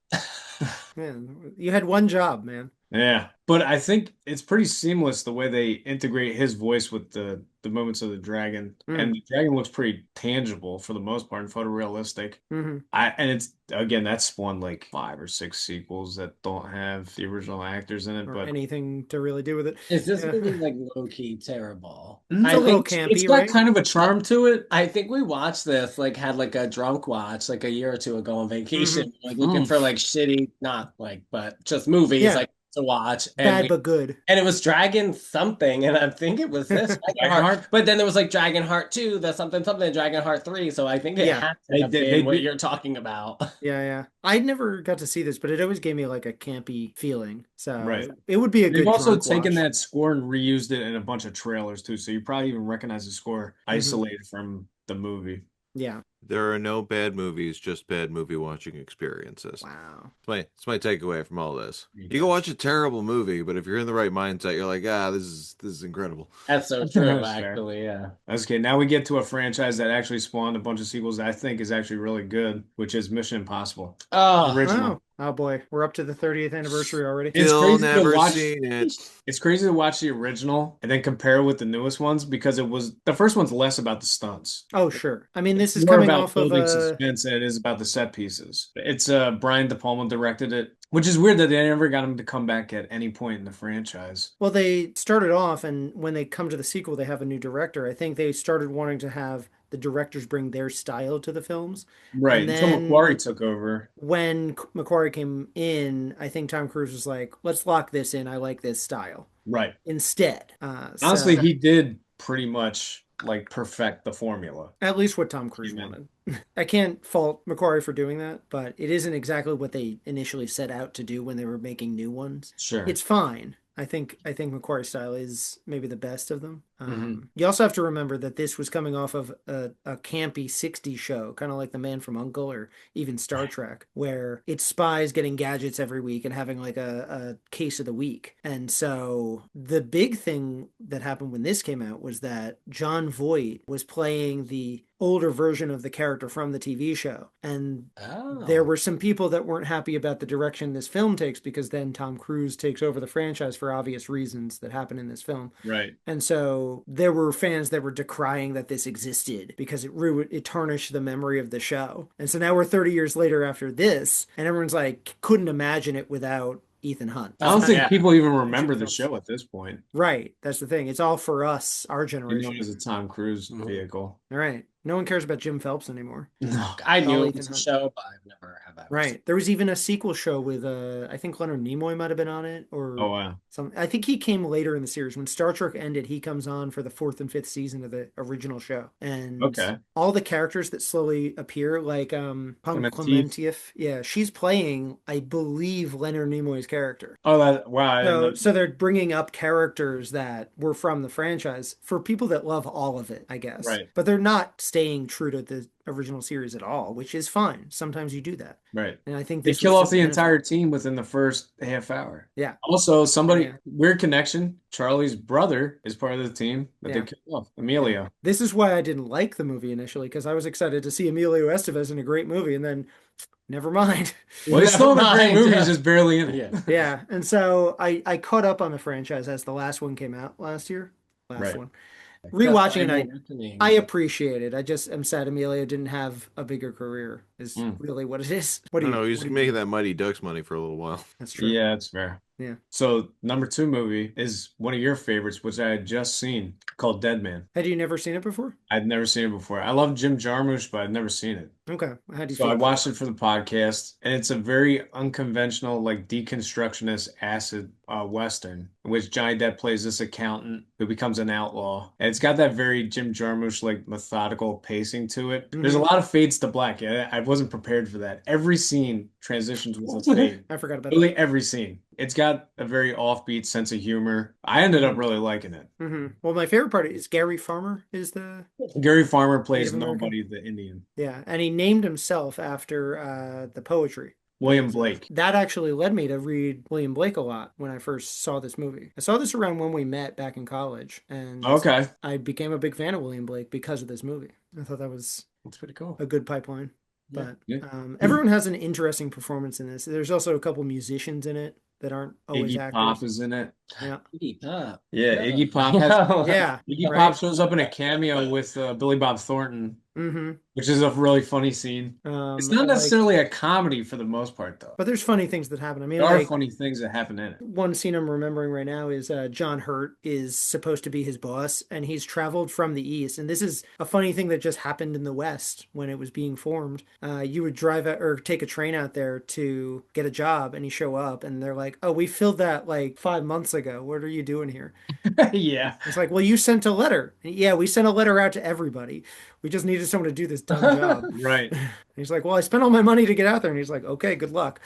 Man, you had one job, man. Yeah, but I think it's pretty seamless the way they integrate his voice with the movements of the dragon, Mm. and the dragon looks pretty tangible for the most part and photorealistic. Hmm. And it's again that spawned like 5 or 6 sequels that don't have the original actors in it, Or but anything to really do with it. Is this Yeah. movie like low-key terrible? It's I a little think it's campy, got right? kind of a charm to it. I think we watched this, like had like a drunk watch like a year or two ago on Hmm. vacation, like looking Mm. for like shitty, not like, but just movies Yeah, like to watch. bad but good. And it was Dragon something, and I think it was this Dragonheart. Dragonheart. But then there was like Dragonheart 2, the something something, Dragonheart 3. So I think it Yeah, had to They have did. been They what did. you're talking about. yeah, yeah. I never got to see this, but it always gave me like a campy feeling. So Right. it would be a They've good also drunk taken watch. that score and reused it in a bunch of trailers too, so you probably even recognize the score Hmm. isolated from the movie. Yeah. There are no bad movies, just bad movie watching experiences. Wow. It's my takeaway from all this. You can Yes. watch a terrible movie, but if you're in the right mindset, you're like, this is incredible. That's so true, That's fair. actually. Yeah. That's okay. Now we get to a franchise that actually spawned a bunch of sequels that I think is actually really good, which is Mission Impossible. The Oh, original. Oh boy, we're up to the 30th anniversary already. It's Still crazy to never watch. seen it. It's crazy to watch the original and then compare it with the newest ones because it was the first one's less about the stunts. Oh, sure. I mean, It's this is more coming about off of building a. suspense than it is about the set pieces. It's Brian De Palma directed it, which is weird that they never got him to come back at any point in the franchise. Well, they started off, and when they come to the sequel, they have a new director. I think they started wanting to have the directors bring their style to the films. Right, And until then McQuarrie took over. when Macquarie came in, I think Tom Cruise was like, let's lock this in. I like this style Right. instead. Honestly, So he did pretty much like perfect the formula. at least what Tom Cruise Amen. wanted. I can't fault Macquarie for doing that, but it isn't exactly what they initially set out to do when they were making new ones. Sure. It's fine. I think Macquarie's style is maybe the best of them. Hmm. You also have to remember that this was coming off of a campy '60s show, kind of like The Man from Uncle or even Star Trek, where it's spies getting gadgets every week and having like a case of the week. And so the big thing that happened when this came out was that Jon Voight was playing the older version of the character from the TV show. And there oh, were some people that weren't happy about the direction this film takes because then Tom Cruise takes over the franchise for obvious reasons that happen in this film. Right. And so there were fans that were decrying that this existed because it tarnished the memory of the show. And so now we're 30 years later after this, and everyone's like couldn't imagine it without Ethan Hunt. I That's don't not think yeah. people even how it remember the felt. show at this point. Right. That's the thing. It's all for us, our You know it generation. as a Tom Cruise Mhm. vehicle. All right. No one cares about Jim Phelps anymore. No. I It's all knew it Ethan was a Hunt. show, but I've never have ever seen Right. There was even a sequel show with I think Leonard Nimoy might have been on it Oh or wow. some I think he came later in the series. When Star Trek ended, he comes on for the fourth and fifth season of the original show. And Okay. all the characters that slowly appear, like Clementine. Clementieff, yeah, she's playing, I believe, Leonard Nimoy's character. Oh, that wow. I didn't So, know. so they're bringing up characters that were from the franchise for people that love all of it, I guess. Right. But they're not staying true to the original series at all, which is fine. Sometimes you do that. Right. And I think They this kill was to off the the benefit. entire team within the first half hour. Yeah. Also, somebody Yeah. weird connection. Charlie's brother is part of the team that they Yeah. killed off. Yeah. Emilio. This is why I didn't like the movie initially, because I was excited to see Emilio Estevez in a great movie, and then never mind. Well, he's still in a great Never movie. mind. He's just barely in it. Yeah. Yeah. And so I caught up on the franchise as the last one came out last year. Last Right. one. Just Rewatching it, final I reckoning. appreciate it. I just am sad Emilio didn't have a bigger career, is Mm. really what it is. What I do don't know. you He's what do you making do? that Mighty Ducks money for a little while. That's true. Yeah, that's fair. Yeah. So number 2 movie is one of your favorites, which I had just seen, called Dead Man. Had you never seen it before? I'd never seen it before. I love Jim Jarmusch, but I'd never seen it. Okay. How do you So feel I about watched it for the podcast, and it's a very unconventional, like deconstructionist acid Western, in which Johnny Depp plays this accountant who becomes an outlaw. And it's got that very Jim Jarmusch, like methodical pacing to it. There's a Mhm. lot of fades to black. I wasn't prepared for that. Every scene transitions with a fade. I forgot about that. Literally every scene. It's got a very offbeat sense of humor. I ended up really liking it. Well, my favorite part is Gary Farmer is the Gary Farmer plays Native American. Nobody the Indian. Yeah, and he named himself after the poetry. William Blake. That actually led me to read William Blake a lot when I first saw this movie. I saw this around when we met back in college, and Okay. I became a big fan of William Blake because of this movie. I thought that was That's pretty cool. a good pipeline. Yeah. But Yeah. everyone has an interesting performance in this. There's also a couple musicians in it that aren't always Iggy Pop actors. is in it. Yeah. Iggy Pop. Yeah, No. Iggy Pop has Yeah. Iggy Right. Pop shows up in a cameo with Billy Bob Thornton, Mm-hmm. which is a really funny scene. It's not I liked, necessarily a comedy for the most part, though. but there's funny things that happen. I mean, There are like funny things that happen in it. one scene I'm remembering right now is John Hurt is supposed to be his boss, and he's traveled from the East. And this is a funny thing that just happened in the West when it was being formed. You would drive out or take a train out there to get a job, and you show up, and they're like, "Oh, we filled that like 5 months ago. What are you doing here?" Yeah. It's like, "Well, you sent a letter." Yeah, we sent a letter out to everybody. We just needed someone to do this dumb job. Right. And he's like, "Well, I spent all my money to get out there," and he's like, "Okay, good luck."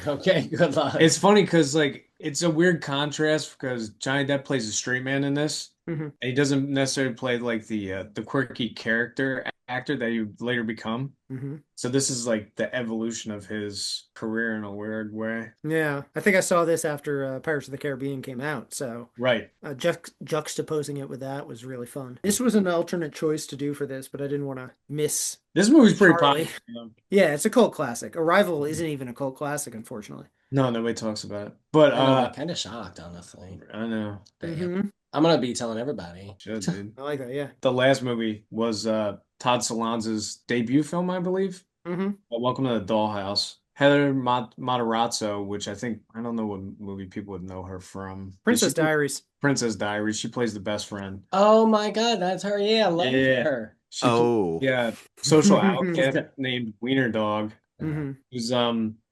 Okay, good luck. It's funny because like it's a weird contrast because Johnny Depp plays a straight man in this. Hmm. And he doesn't necessarily play like the quirky character actor that you later become. Hmm. So this is like the evolution of his career in a weird way. Yeah, I think I saw this after Pirates of the Caribbean came out, so Right. juxtaposing it with that was really fun. This was an alternate choice to do for this, but I didn't want to miss This movie's pretty Charlie. popular. Yeah, it's a cult classic. Arrival isn't even a cult classic, unfortunately. No, nobody talks about it. But I know, I'm kind of shocked, honestly. I know. Damn. Hmm. I'm gonna be telling everybody. Should, dude. I like that. Yeah. The last movie was Todd Solondz's debut film, I believe. Hmm. Welcome to the Dollhouse. Heather Matarazzo, which I don't know what movie people would know her from. Princess Diaries. Princess Diaries. She plays the best friend. Oh my God, that's her. Yeah, I love Yeah. her. Yeah, social outcast named Wiener Dog, Hmm. who's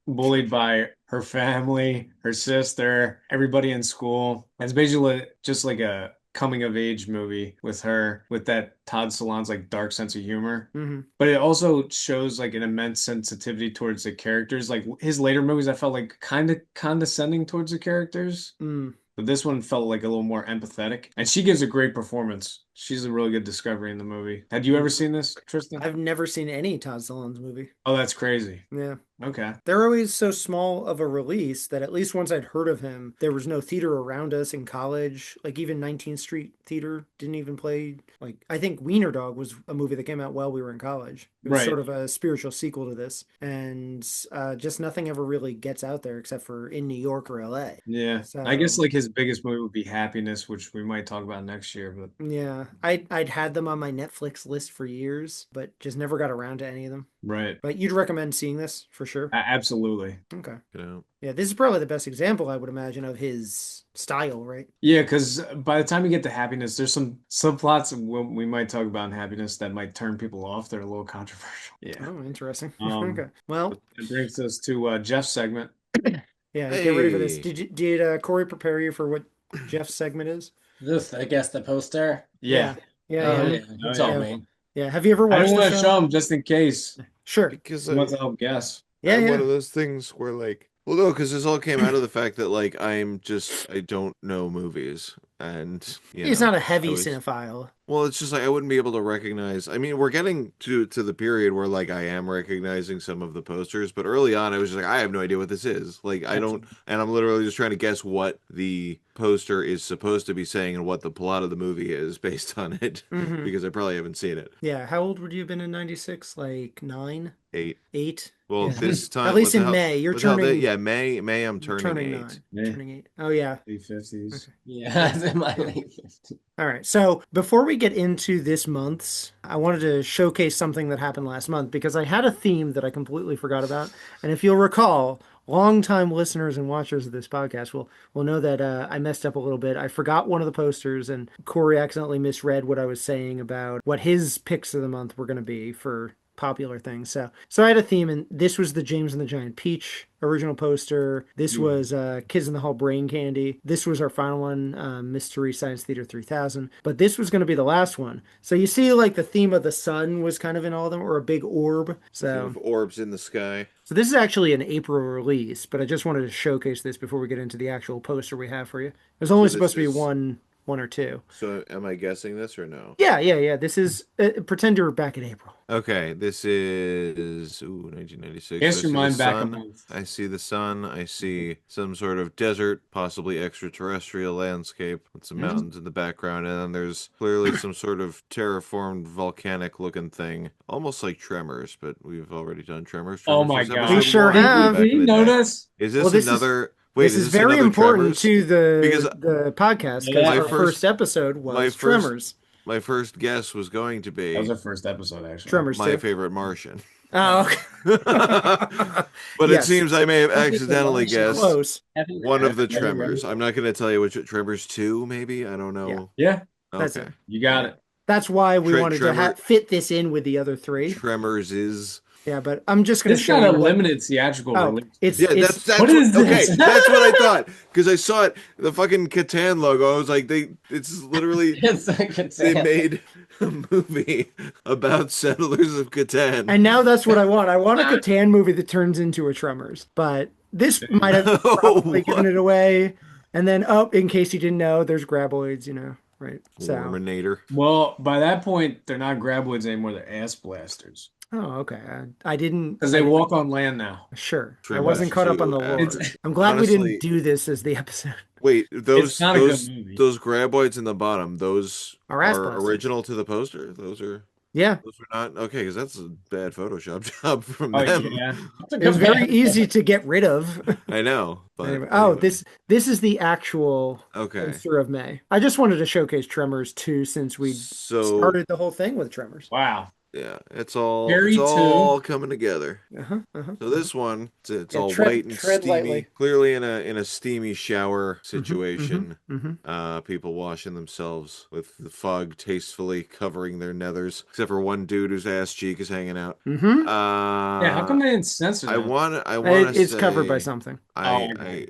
bullied by her family, her sister, everybody in school. And it's basically just like a coming of age movie with her, with that Todd Solondz like dark sense of humor. Hmm. But it also shows like an immense sensitivity towards the characters. Like his later movies, I felt like kind of condescending towards the characters. Mm. But this one felt like a little more empathetic. And she gives a great performance. She's a really good discovery in the movie. Had you ever seen this, Tristan? I've never seen any Todd Solondz movie. Oh, that's crazy. Yeah. Okay. They're always so small of a release that at least once I'd heard of him, there was no theater around us in college. Like even 19th Street Theater didn't even play. Like I think Wiener Dog was a movie that came out while we were in college. It was Right. sort of a spiritual sequel to this. And just nothing ever really gets out there except for in New York or LA. Yeah. So I guess like his biggest movie would be Happiness, which we might talk about next year, but yeah, I'd had them on my Netflix list for years, but just never got around to any of them. right. But you'd recommend seeing this for sure. Absolutely. Okay. You know. Yeah, this is probably the best example I would imagine of his style, right? Yeah, because by the time you get to Happiness, there's some subplots we might talk about in Happiness that might turn people off. They're a little controversial. Yeah. Oh, interesting. Um, Okay. Well, It brings us to Jeff's segment. yeah, get ready for this. Hey. Did Cory prepare you for what Jeff's segment is? This, I guess, the poster. Yeah. Yeah, Oh, yeah. yeah. Oh, You told yeah. me. Yeah. Have you ever I watched don't the want to show? show him just in case. Sure. Because He wants to help guess. Yeah, I'm yeah. one of those things where like, well, no, because this all came out of the fact that like I don't know movies, and He's not a heavy I was- cinephile. Well, it's just like I wouldn't be able to recognize. I mean, we're getting to the period where like I am recognizing some of the posters, but early on I was just like, I have no idea what this is. Like I don't, and I'm literally just trying to guess what the poster is supposed to be saying and what the plot of the movie is based on it, Mhm. because I probably haven't seen it. Yeah. How old would you have been in '96? Like 9, 8. 8? Well, Yeah. this time, At least what the in hell- May. You're what the hell turning. that- yeah, May. I'm you're turning 8. 9. Yeah. Turning 8. Oh yeah. 50s. Yeah, it's in my late 50s. All right. So before we get into this month's, I wanted to showcase something that happened last month because I had a theme that I completely forgot about. And if you'll recall, longtime listeners and watchers of this podcast will know that I messed up a little bit. I forgot one of the posters, and Cory accidentally misread what I was saying about what his picks of the month were going to be for popular things. So I had a theme, and this was the James and the Giant Peach original poster. This was Kids in the Hall Brain Candy. This was our final one, Mystery Science Theater 3000. But this was going to be the last one. So you see, like the theme of the sun was kind of in all of them, or a big orb. So Of orbs in the sky. this is actually an April release, but I just wanted to showcase this before we get into the actual poster we have for you. There's only So this supposed to be is- one or two. So, am I guessing this or no? Yeah. This is pretend you're back in April. Okay, this is 1996. Guess I your see mind the back a sun. month. I see the sun. I see some sort of desert, possibly extraterrestrial landscape with some mountains in the background, and then there's clearly some sort of terraformed volcanic-looking thing, almost like Tremors, but we've already done Tremors. Oh Tremors my was God. episode We sure 1 have. back Did in you the day. notice? Is this Well, this is- another Wait, This is is this very another important Tremors? to Because the podcast because Yeah. my our first first episode my was first Tremors. my first guess was going to That was be our first episode, actually. Tremors My 2. Favorite Martian. Oh, But it yes. seems I may have My Favorite accidentally Martian. guessed Close. Heavy one of the heavy Tremors. rain. I'm not going to tell you which Tremors 2, maybe. I don't Yeah. know. Yeah, That's Okay. it. you got it. That's why we wanted to Tremor fit this in with the other three. Tremors is. Yeah, but I'm just going to This show got you a what. limited theatrical Oh, release. Yeah, it's What is okay, this? that's what I thought. Because I saw it, the fucking Catan logo. I was like, it's literally It's like a they tale. made a movie about settlers of Catan. and now that's what I want. I want a Catan movie that turns into a Tremors, but this might have probably given it away. And then, oh, in case you didn't know, there's graboids, right? So, Warminator. Well, by that point, they're not graboids anymore. They're ass blasters oh, okay. I didn't. because they walk on land now. Sure, I Tremors wasn't caught up on the 2, lore. It's I'm glad we honestly- didn't do this as the episode. Wait, It's not a good movie. those graboids in the bottom, those Are ass are blasters. original to the poster. Those are Yeah, not okay, because that's a bad Photoshop job from Oh them. yeah, it was very easy to get rid of. I know, but Anyway. anyway. This is the actual Okay. poster of May. I just wanted to showcase Tremors 2 since we So started the whole thing with Tremors. wow. yeah, it's all Harry it's too. all coming together. Uh-huh. So this one, it's Yeah, all tread- white and tread steamy, lightly. clearly in a steamy shower situation. Mm-hmm. People washing themselves with the fog tastefully covering their nethers, except for one dude whose ass cheek is hanging out. Mm-hmm. Yeah, how come they didn't censor I that? want to It's covered by something.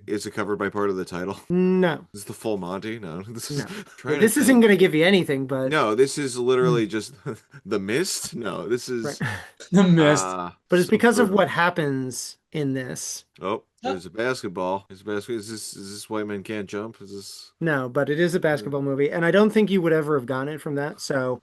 Is it covered by part of the title? No. Is the full Monty? No, this is No. trying This to isn't think. going to give you anything, but No, this is literally just the mist. No, this is right. The mist. But it's some because of sort what happens in this. Oh, there's a basketball. Is this White Men Can't Jump? Is this No, but it is a basketball movie, and I don't think you would ever have gotten it from that. So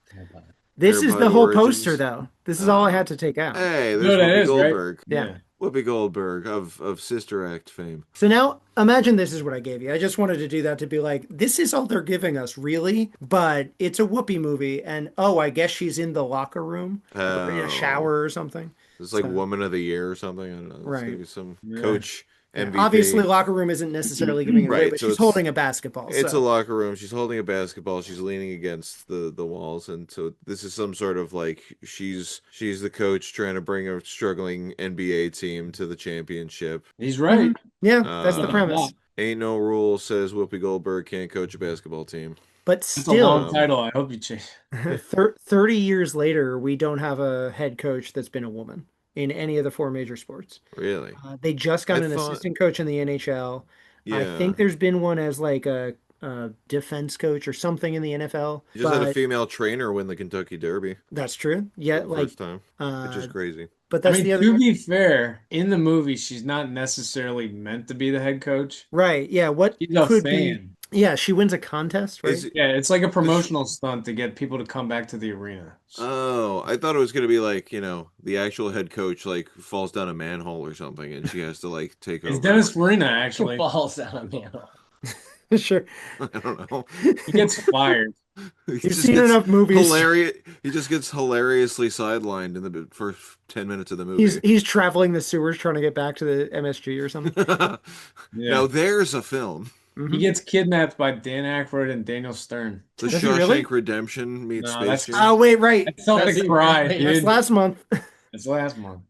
this is Everybody the whole Origins? poster, though. This is all I had to take out. Hey, there's No, that Whoopi is, right? Goldberg. Yeah. Whoopi Goldberg of Sister Act fame. So now imagine this is what I gave you. I just wanted to do that to be like, this is all they're giving us, really? But it's a Whoopi movie, and oh, I guess she's in the locker room or in Oh. a shower or something. It's like So- Woman of the Year or something. I don't know. It's Right. gonna be some Yeah. coach MVP. Obviously, locker room isn't necessarily giving it away, Right, but so she's it's- holding a basketball. It's so. a locker room. She's holding a basketball. She's leaning against the walls, and so this is some sort of like she's the coach trying to bring a struggling NBA team to the championship. He's right. Yeah, that's the Uh, premise. Ain't no rule says Whoopi Goldberg can't coach a basketball team. But It's a still, long title. I hope you change. 30 years later, we don't have a head coach that's been a woman in any of the four major sports. Really? They just got I an thought- assistant coach in the NHL. I Yeah. think there's been one as like a defense coach or something in the NFL. You just had a But female trainer win the Kentucky Derby that's true. Yeah, for the like, first time, which is crazy. but I that's mean, the other to be fair, in the movie, she's not necessarily meant to be the head coach. right. Yeah, what She's a could be? fan. Yeah, she wins a contest, right? Is it- Yeah, it's like a promotional stunt to get people to come back to the arena. Oh, I thought it was gonna be like, the actual head coach like falls down a manhole or something, and she has to like take It's over. Dennis Farina, actually. Falls down a manhole. Sure. I don't know. He gets fired. He You've just seen gets enough movies. Hilarious. He just gets hilariously sidelined in the first 10 minutes of the movie. He's traveling the sewers trying to get back to the MSG or something. Yeah. Now there's a film. Mhm. He gets kidnapped by Dan Aykroyd and Daniel Stern. The Does he Shawshank really? Redemption meets No, Space that's- Jam. Oh wait, right. I felt Does like he cry, really? That's dude. last month. It's last month.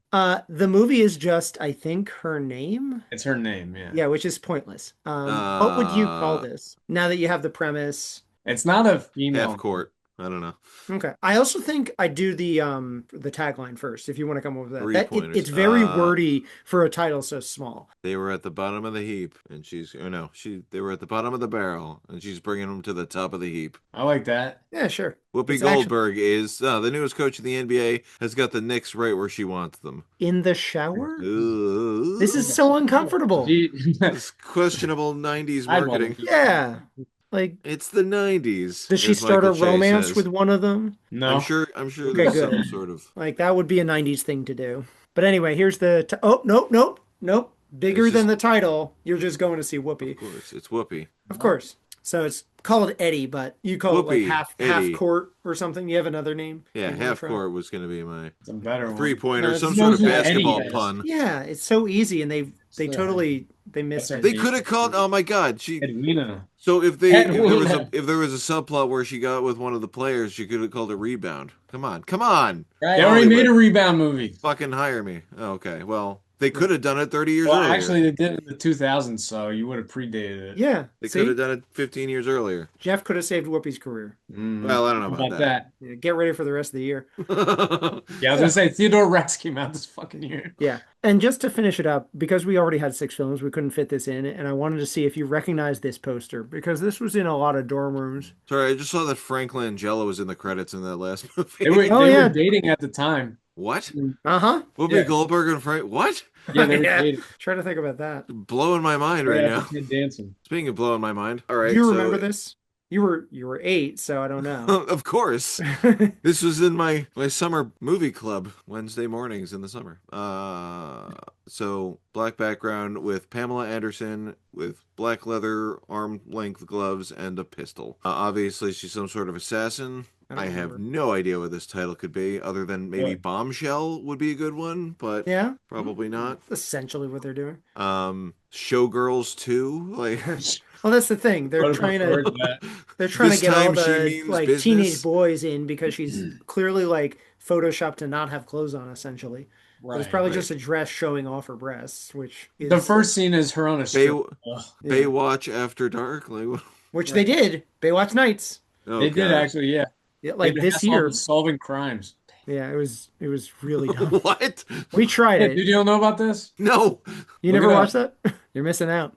The movie is just, I think, her name. It's her name, yeah. Yeah, which is pointless. What would you call Uh, this? Now that you have the premise. It's not a female. Half court. I don't know. Okay. I also think I do the tagline first, if you want to come up with that. Three-pointers. It's very wordy for a title so small. They were at the bottom of the heap, and they were at the bottom of the barrel, and she's bringing them to the top of the heap. I like that. Yeah, sure. Whoopi It's actually- Goldberg is the newest coach in the NBA, has got the Knicks right where she wants them. In the shower? Ooh. This is so uncomfortable. This questionable 90s I'd marketing. Yeah. Like, It's the 90s. does she as start Michael a Che romance says. with one of them? No. I'm sure Okay, there's good. some sort of Like, that would be a 90s thing to do. But anyway, here's the... oh, nope. Bigger It's than just- the title. You're just going to see Whoopi. Of course, it's Whoopi. Of course. So it's called Eddie, but you call it like Whoopi, half Eddie. court or something. You have another name Yeah, you want to half try? court was going to be my It's a better one. 3-pointer, No, some it's sort knows of who Eddie basketball is. pun. yeah, it's so easy, and they So, they What's missed her it. They name? could have called. Oh my God, she. Edwina. So Edwina. if there was a subplot where she got with one of the players, she could have called it rebound. Come on, They Right. already made Hollywood, a rebound movie. fucking hire me. Okay, well they Yeah. could have done it 30 years Well, earlier. actually, they did it in the 2000s, so you would have predated it. Yeah, They could see, have done it 15 years earlier. Jeff could have saved Whoopi's career. Well, I don't know How about about that. that? Yeah, get ready for the rest of the year. Yeah, I was gonna say Theodore Rex came out this fucking year. Yeah. And just to finish it up, because we already had 6 films, we couldn't fit this in. And I wanted to see if you recognize this poster because this was in a lot of dorm rooms. Sorry, I just saw that Frank Langella was in the credits in that last movie. They were Oh, they were yeah. dating at the time. What? Uh-huh. Whoopi Yeah. Goldberg and Frank? What? Yeah, they were Yeah. dating Trying to think about that. Blowing my mind right right after now. Ted Danson. Speaking of blowing my mind. All Do right, you so remember this? You were 8, so I don't know. of course. This was in my summer movie club Wednesday mornings in the summer. So black background with Pamela Anderson with black leather arm length gloves and a pistol. Obviously, she's some sort of assassin. I don't I have remember. no idea what this title could be, other than maybe What? Bombshell would be a good one, but Yeah, probably not. essentially what they're doing. Showgirls 2, like Well, that's the thing. They're Would have trying preferred to that. they're trying this to get all time she the means like business. teenage boys in because she's clearly like photoshopped to not have clothes on, essentially. It was Right. probably Right. just a dress showing off her breasts, which is The first scene is her on a strip. Ugh. yeah. Baywatch After Dark, like Which they did. Baywatch Nights. oh They did God. actually, yeah. Yeah, like David this Hasselhoff year. was solving crimes. Yeah, it was really dumb. What? We tried Hey, it. did you don't know about this? No. You Look never it up. watched that? You're missing out.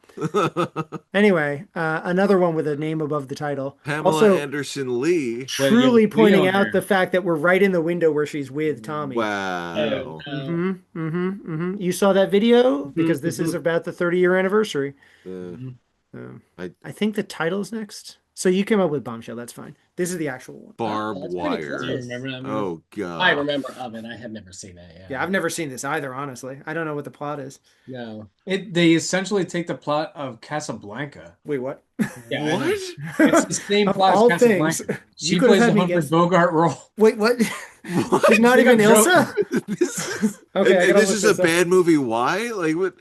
Anyway, another one with a name above the title. Pamela Also, Anderson Lee. Wait, truly yeah, pointing Leo out here. the fact that we're right in the window where she's with Tommy. Wow. You saw that video because this is about the 30-year anniversary. Uh, I think the title's next. So you came up with Bombshell. That's fine. This is the actual one. barbed That's pretty wire. close. Do you remember that movie? Oh God. I remember of it. I had never seen it. Yeah. Yeah, I've never seen this either, honestly. I don't know what the plot is. No. They essentially take the plot of Casablanca. Wait, what? Yeah, I know. What? It's the same Of plot all as Casablanca. things, She you could have plays had the me Humphrey guess. Bogart role. Wait, what? What? She's not Think even I'm Ilsa? This, Okay, I and gotta this look is this a up. bad movie. Why? Like what?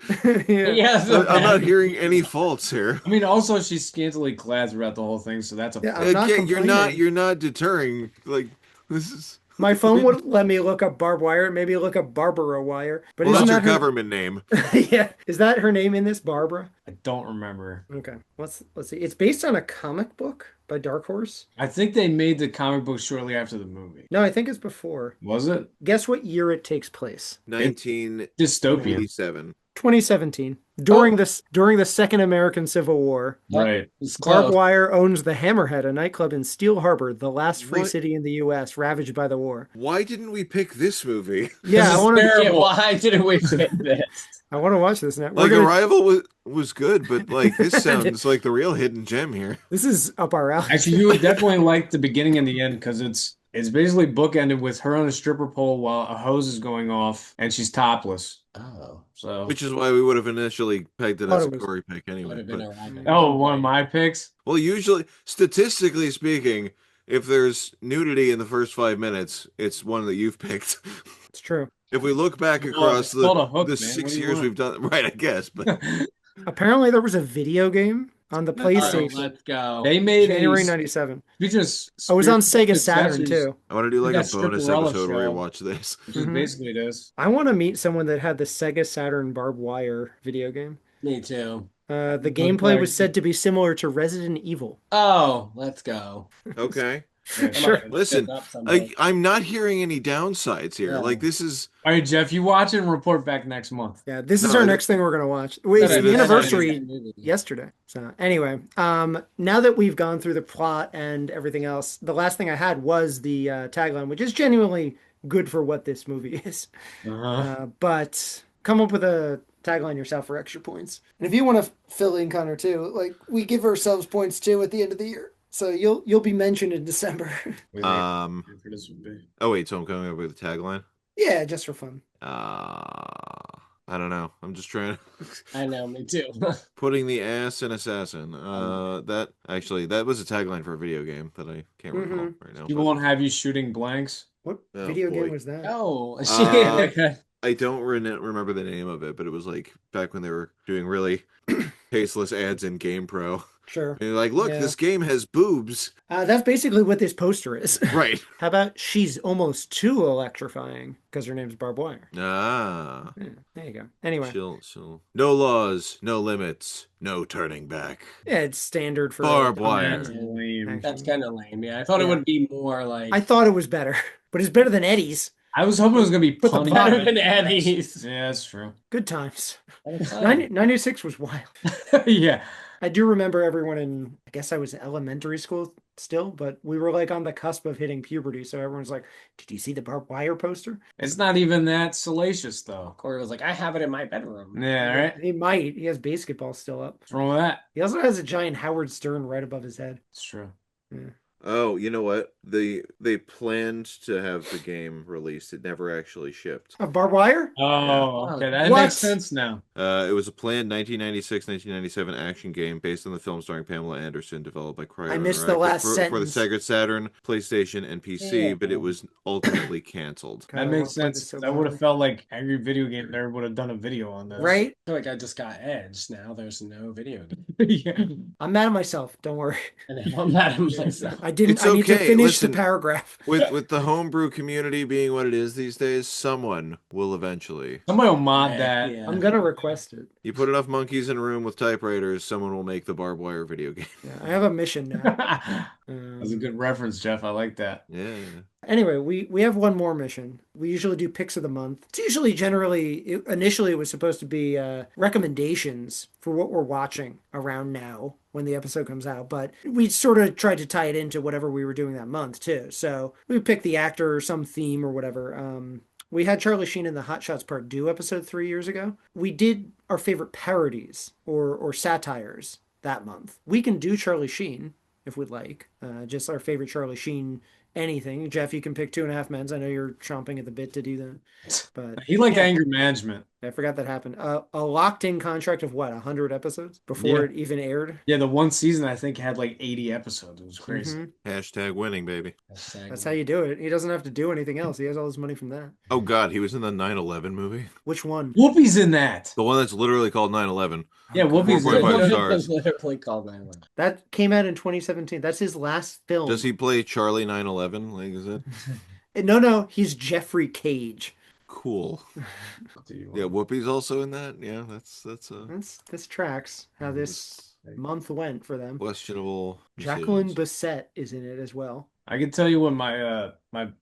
Yeah. Yeah, I'm not hearing any faults here. I mean, also she's scantily clad throughout the whole thing, so that's a Yeah, plus. I'm not Again, complaining. you're not deterring. Like this is. My phone would let me look up barbed wire, maybe look up Barbara Wire. But Well, isn't that's your that her? government name. Yeah, is that her name in this, Barbara? I don't remember. Okay, let's see. It's based on a comic book by Dark Horse. I think they made the comic book shortly after the movie. No, I think it's before. Was it? Guess what year it takes place? 1987. Dystopian. 2017. During the Second American Civil War, Right. It's Barbed close. Wire owns the Hammerhead, a nightclub in Steel Harbor, the last free What? city in the U.S., ravaged by the war. Why didn't we pick this movie? Yeah, I is want to. Yeah, terrible. why didn't we pick this? I want to watch this now. Like Arrival was good, but like this sounds like the real hidden gem here. This is up our alley. Actually, you would definitely like the beginning and the end because it's basically bookended with her on a stripper pole while a hose is going off and she's topless. Oh, So, Which is why we would have initially pegged it Thought as a it was- Cory pick would anyway. have been But, a ride. oh, one of my picks. well, usually, statistically speaking, if there's nudity in the first 5 minutes, it's one that you've picked. It's true. If we look back Oh, across it's called a hook, the man. 6 What do you years want? we've done, right? I guess, but Apparently, there was a video game on the Oh, PlayStation, let's go. They made January a '97. speaking of Oh, it was on Sega spiritual Saturn successors, too. I want to do like That a bonus Stripperella episode where you show. watch this. which is Mhm. basically this. I want to meet someone that had the Sega Saturn Barbed Wire video game. Me too. The Looked gameplay like- was said to be similar to Resident Evil. Oh, let's go. Okay. Yeah. Sure. Come on, Listen, up someday. I'm not hearing any downsides here. Yeah. Like this is All right, Jeff, you watch it and report back next month. Yeah, this is No, our it- next thing we're gonna watch. Wait, it's Yeah, the that's- anniversary yesterday. So anyway, now that we've gone through the plot and everything else, the last thing I had was the tagline, which is genuinely good for what this movie is. But come up with a tagline yourself for extra points. And if you want to fill in, Connor, too, like we give ourselves points too at the end of the year. So you'll be mentioned in December. For this would be. oh wait, so I'm coming up with a tagline. Yeah, just for fun. I don't know. I'm just trying to I know, me too. putting the ass in assassin. That was a tagline for a video game that I can't recall right now. She But won't have you shooting blanks. What oh video game boy, was that? Oh, she uh, like a I don't remember the name of it, but it was like back when they were doing really tasteless ads in GamePro. Sure. And you're like, look, Yeah. this game has boobs. That's basically what this poster is. Right. How about she's almost too electrifying because her name's Barbed Wire? Ah. Yeah, there you go. Anyway, She'll. No laws, no limits, no turning back. yeah, it's standard for Barbed That's wire. lame. that's action. kind of lame. Yeah, I thought it Yeah. would be more like I thought it was better, but it's better than Eddie's. I was hoping it was gonna be Put the punny. plot better than Eddie's. Yeah, that's true. Good times. That was fun. 96 was wild. Yeah. I do remember everyone in, I guess I was in elementary school still, but we were like on the cusp of hitting puberty. So everyone's like, did you see the Barbed Wire poster? It's not even that salacious though. Corey was like, I have it in my bedroom. Yeah, right? He might. He has basketball still up. What's wrong with that? He also has a giant Howard Stern right above his head. It's true. Yeah. Oh, you know what? They planned to have the game released. It never actually shipped. A Barbed Wire? Oh, okay. That What? makes sense now. It was a planned 1996-1997 action game based on the film starring Pamela Anderson, developed by Cryo I missed the Interactive last for the sentence. Sega Saturn, PlayStation, and PC, Yeah. but it was ultimately canceled. God, That I makes wanna play this sense. so That would badly. have felt like every video game nerd would have done a video on this. Right? I feel like I just got edged. Now there's no video game. Yeah. I'm mad at myself. Don't worry. And I'm mad at myself. I didn't. It's I need to okay. finish Listen, the paragraph. with the homebrew community being what it is these days, someone will eventually. Somebody will mod that. Yeah. I'm gonna request it. You put enough monkeys in a room with typewriters, someone will make the barbed wire video game. Yeah, I have a mission now. That's a good reference, Jeff. I like that. Yeah. Anyway, we have one more mission. We usually do picks of the month. It's usually initially it was supposed to be recommendations for what we're watching around now when the episode comes out, but we sort of tried to tie it into whatever we were doing that month too. So we picked the actor or some theme or whatever. We had Charlie Sheen in the Hot Shots Part 2 episode 3 years ago. We did our favorite parodies or satires that month. We can do Charlie Sheen if we'd like. Just our favorite Charlie Sheen anything. Jeff, you can pick 2.5 Men. I know you're chomping at the bit to do that. But He liked anger management. I forgot that happened. A locked-in contract of what, 100 episodes before Yeah. it even aired? Yeah, the one season I think had like 80 episodes. It was crazy. Mhm. Hashtag winning, baby. That's how you do it. He doesn't have to do anything else. He has all his money from that. Oh God, he was in the 9/11 movie. Which one? Whoopi's in that. The one that's literally called 9/11. Yeah, Whoopi's 4.5 in stars. Literally called 911. That came out in 2017. That's his last film. Does he play Charlie 9/11? Like, is it No, he's Jeffrey Cage. cool? it. Yeah, Whoopi's also in that. Yeah, that's This tracks how this month went for them. questionable. Jacqueline decisions. Bisset is in it as well. I can tell you what my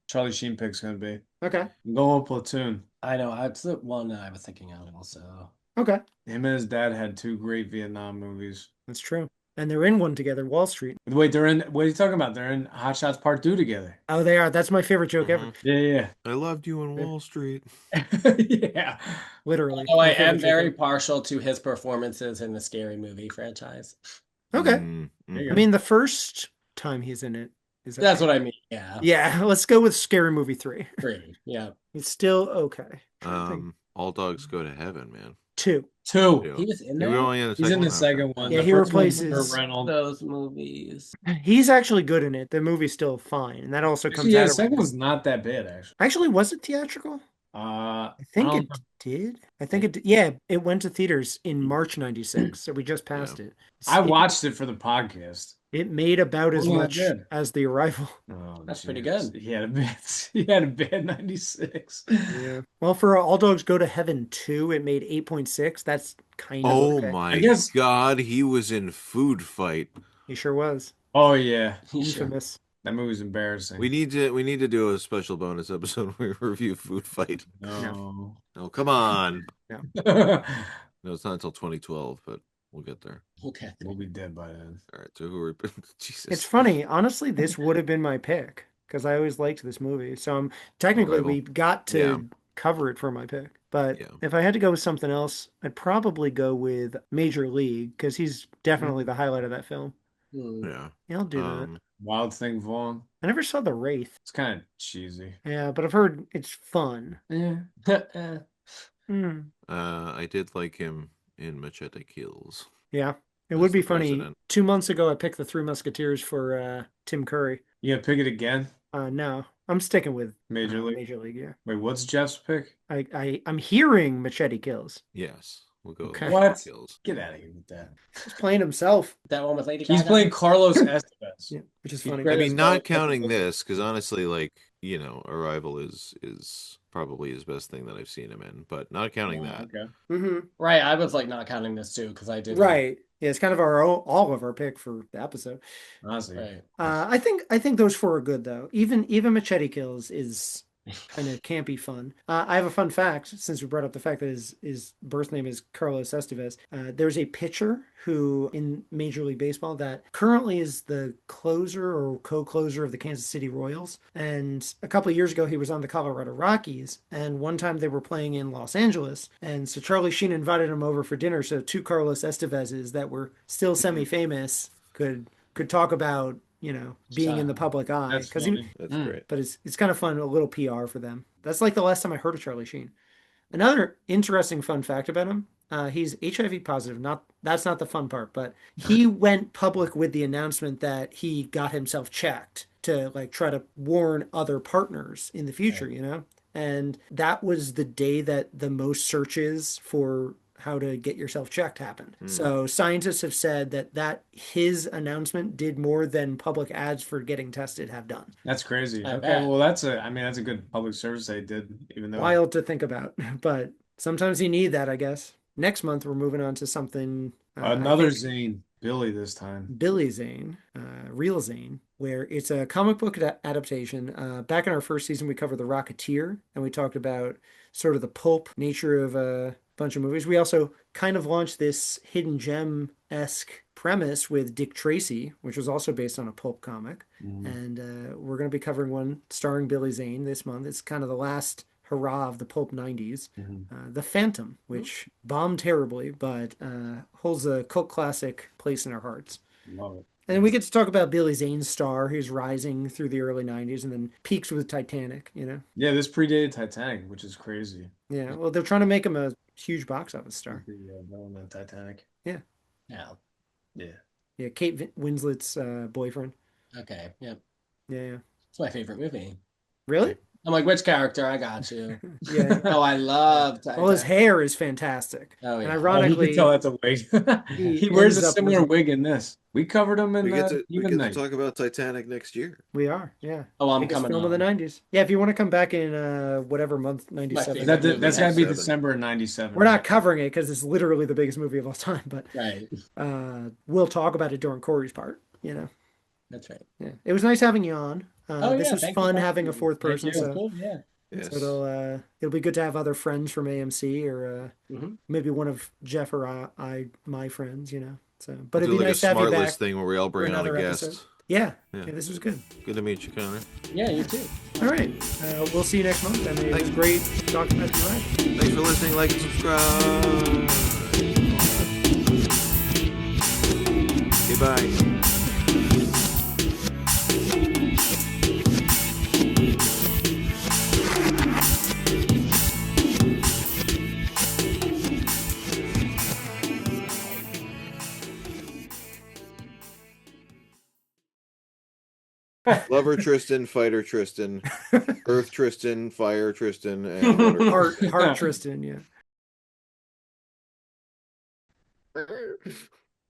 Charlie Sheen pick's gonna be. Okay. I'm going with Platoon. I know. That's the one that I was thinking of also. Okay. Him and his dad had two great Vietnam movies. That's true. And they're in one together, Wall Street. Wait, they're in. What are you talking about? They're in Hot Shots Part 2 together. Oh, they are. That's my favorite joke ever. Yeah, I loved you on Wall Street. yeah, yeah. Literally. Oh, I My favorite am joke very ever. partial to his performances in the Scary Movie franchise. Okay. Mm, There you I mean, the first time he's in it is That's okay. what I mean. Yeah. Yeah, let's go with Scary Movie 3. Three. Yeah. It's still okay. Trying to think. All dogs go to heaven, man. 2. 2. Yeah. He was in You were there. only in the He's second in the one, second okay. one. Yeah, The he first one's replaces- Burt Reynolds. Those movies. He's actually good in it. The movie's still fine. And that also comes Yeah, out the of... second one's not that bad actually. Actually, was it theatrical? I I think don't it did. I think it did. Yeah, it went to theaters in March 96, so we just passed it. I watched it for the podcast. It made about as Oh, much good. as The Arrival. Oh, That's pretty jeez. good. He had a bad 96. Yeah. Well, for All Dogs Go to Heaven 2, it made 8.6. That's kind of Oh okay. my I guess- God, he was in Food Fight. He sure was. Oh yeah, He sure. Infamous. that movie's embarrassing. We need to do a special bonus episode where we review Food Fight. No. Oh, come on. we'll No, it's not until 2012, but we'll get there. Okay. be dead by then. All right, so who are Jesus? It's funny. Honestly, this would have been my pick because I always liked this movie. So technically, Arrival. we got to Yeah. cover it for my pick. But Yeah. if I had to go with something else, I'd probably go with Major League because he's definitely the highlight of that film. Hmm. Yeah. Yeah, I'll do that. Wild Thing Vaughn. I never saw The Wraith. It's kind of cheesy. Yeah, but I've heard it's fun. Yeah. Eh. Mm. I did like him in Machete Kills Yeah. It would as be the funny. president. 2 months ago, I picked the Three Musketeers for Tim Curry. You gonna pick it again? No, I'm sticking with Major League? Major League. Yeah. Wait, what's Jeff's pick? I'm hearing Machete Kills. Yes, we'll go Okay. with What? Machete Kills. Get out of here with that. He's playing himself. That one with Lady He's Gaga? playing Carlos Estevez. Yeah, which is He's funny. I great mean, as not Carlos counting Estevez. this, because honestly, like, Arrival is probably his best thing that I've seen him in. But not counting that. Okay. Mm-hmm. Right, I was like not counting this too because I did. Right. Yeah, it's kind of all of our pick for the episode. Honestly. Right. I think those four are good though. Even Machete Kills is kind of campy fun. I have a fun fact since we brought up the fact that his birth name is Carlos Estevez. There's a pitcher who in Major League Baseball that currently is the closer or co-closer of the Kansas City Royals. And a couple of years ago, he was on the Colorado Rockies. And one time they were playing in Los Angeles. And so Charlie Sheen invited him over for dinner. So two Carlos Estevezes that were still semi-famous could talk about being in the public eye That's because funny. That's Mm. great. but it's kind of fun, a little PR for them. That's like the last time I heard of Charlie Sheen. Another interesting fun fact about him, he's HIV positive. That's not the fun part, but he went public with the announcement that he got himself checked to like try to warn other partners in the future, And that was the day that the most searches for how to get yourself checked happened. So scientists have said that his announcement did more than public ads for getting tested have done. That's crazy. I Okay, bet. well that's a good public service they did, even though Wild to think about, but sometimes you need that, I guess. Next month we're moving on to something another Zane, Billy this time. Billy Zane, Real Zane, where it's a comic book adaptation. Back in our first season, we covered The Rocketeer, and we talked about sort of the pulp nature of a bunch of movies. We also kind of launched this hidden gem-esque premise with Dick Tracy, which was also based on a pulp comic. And we're going to be covering one starring Billy Zane this month. It's kind of the last hurrah of the pulp 90s. The Phantom, which bombed terribly, but holds a cult classic place in our hearts. Love it. And then we get to talk about Billy Zane's star, who's rising through the early 90s and then peaks with Titanic. Yeah, this predated Titanic, which is crazy. Yeah, well, they're trying to make him a huge box office star. The villain in Titanic. Yeah. Yeah. Yeah. Yeah, Kate Winslet's boyfriend. Okay. Yep. Yeah. It's my favorite movie. Really? I'm like, which character? I got you. Yeah. Oh, I love Well, his hair is fantastic. Oh, And yeah. Oh, you ironically, can tell that's a wig. he He wears ends a up similar with- wig in this. We covered him in We get to Even Night. talk about Titanic next year. we are, yeah. Oh, I'm Biggest coming film on. of the 90s. Yeah, if you want to come back in whatever month, 97. That's gotta be 97. December of 97. We're not covering it because it's literally the biggest movie of all time, but Right. we'll talk about it during Cory's part, That's right. Yeah. It was nice having you on. Oh, This yeah, was thank you fun for having a having me. fourth Thank person, you. so Cool, yeah. Yes. it'll be good to have other friends from AMC or Mhm. maybe one of Jeff or my friends, So, but We'll it'd do be like nice a to have you smart back list thing where we all for bring on a another guest. episode. Yeah. Yeah. This was good. Good to meet you, Connor. Yeah, you too. All right, we'll see you next month, and it was great talking about you, right? Thanks for listening. Like and subscribe. Okay, bye. Lover Tristan, Fighter Tristan, Earth Tristan, Fire Tristan, and Water Heart Tristan, yeah. Tristan.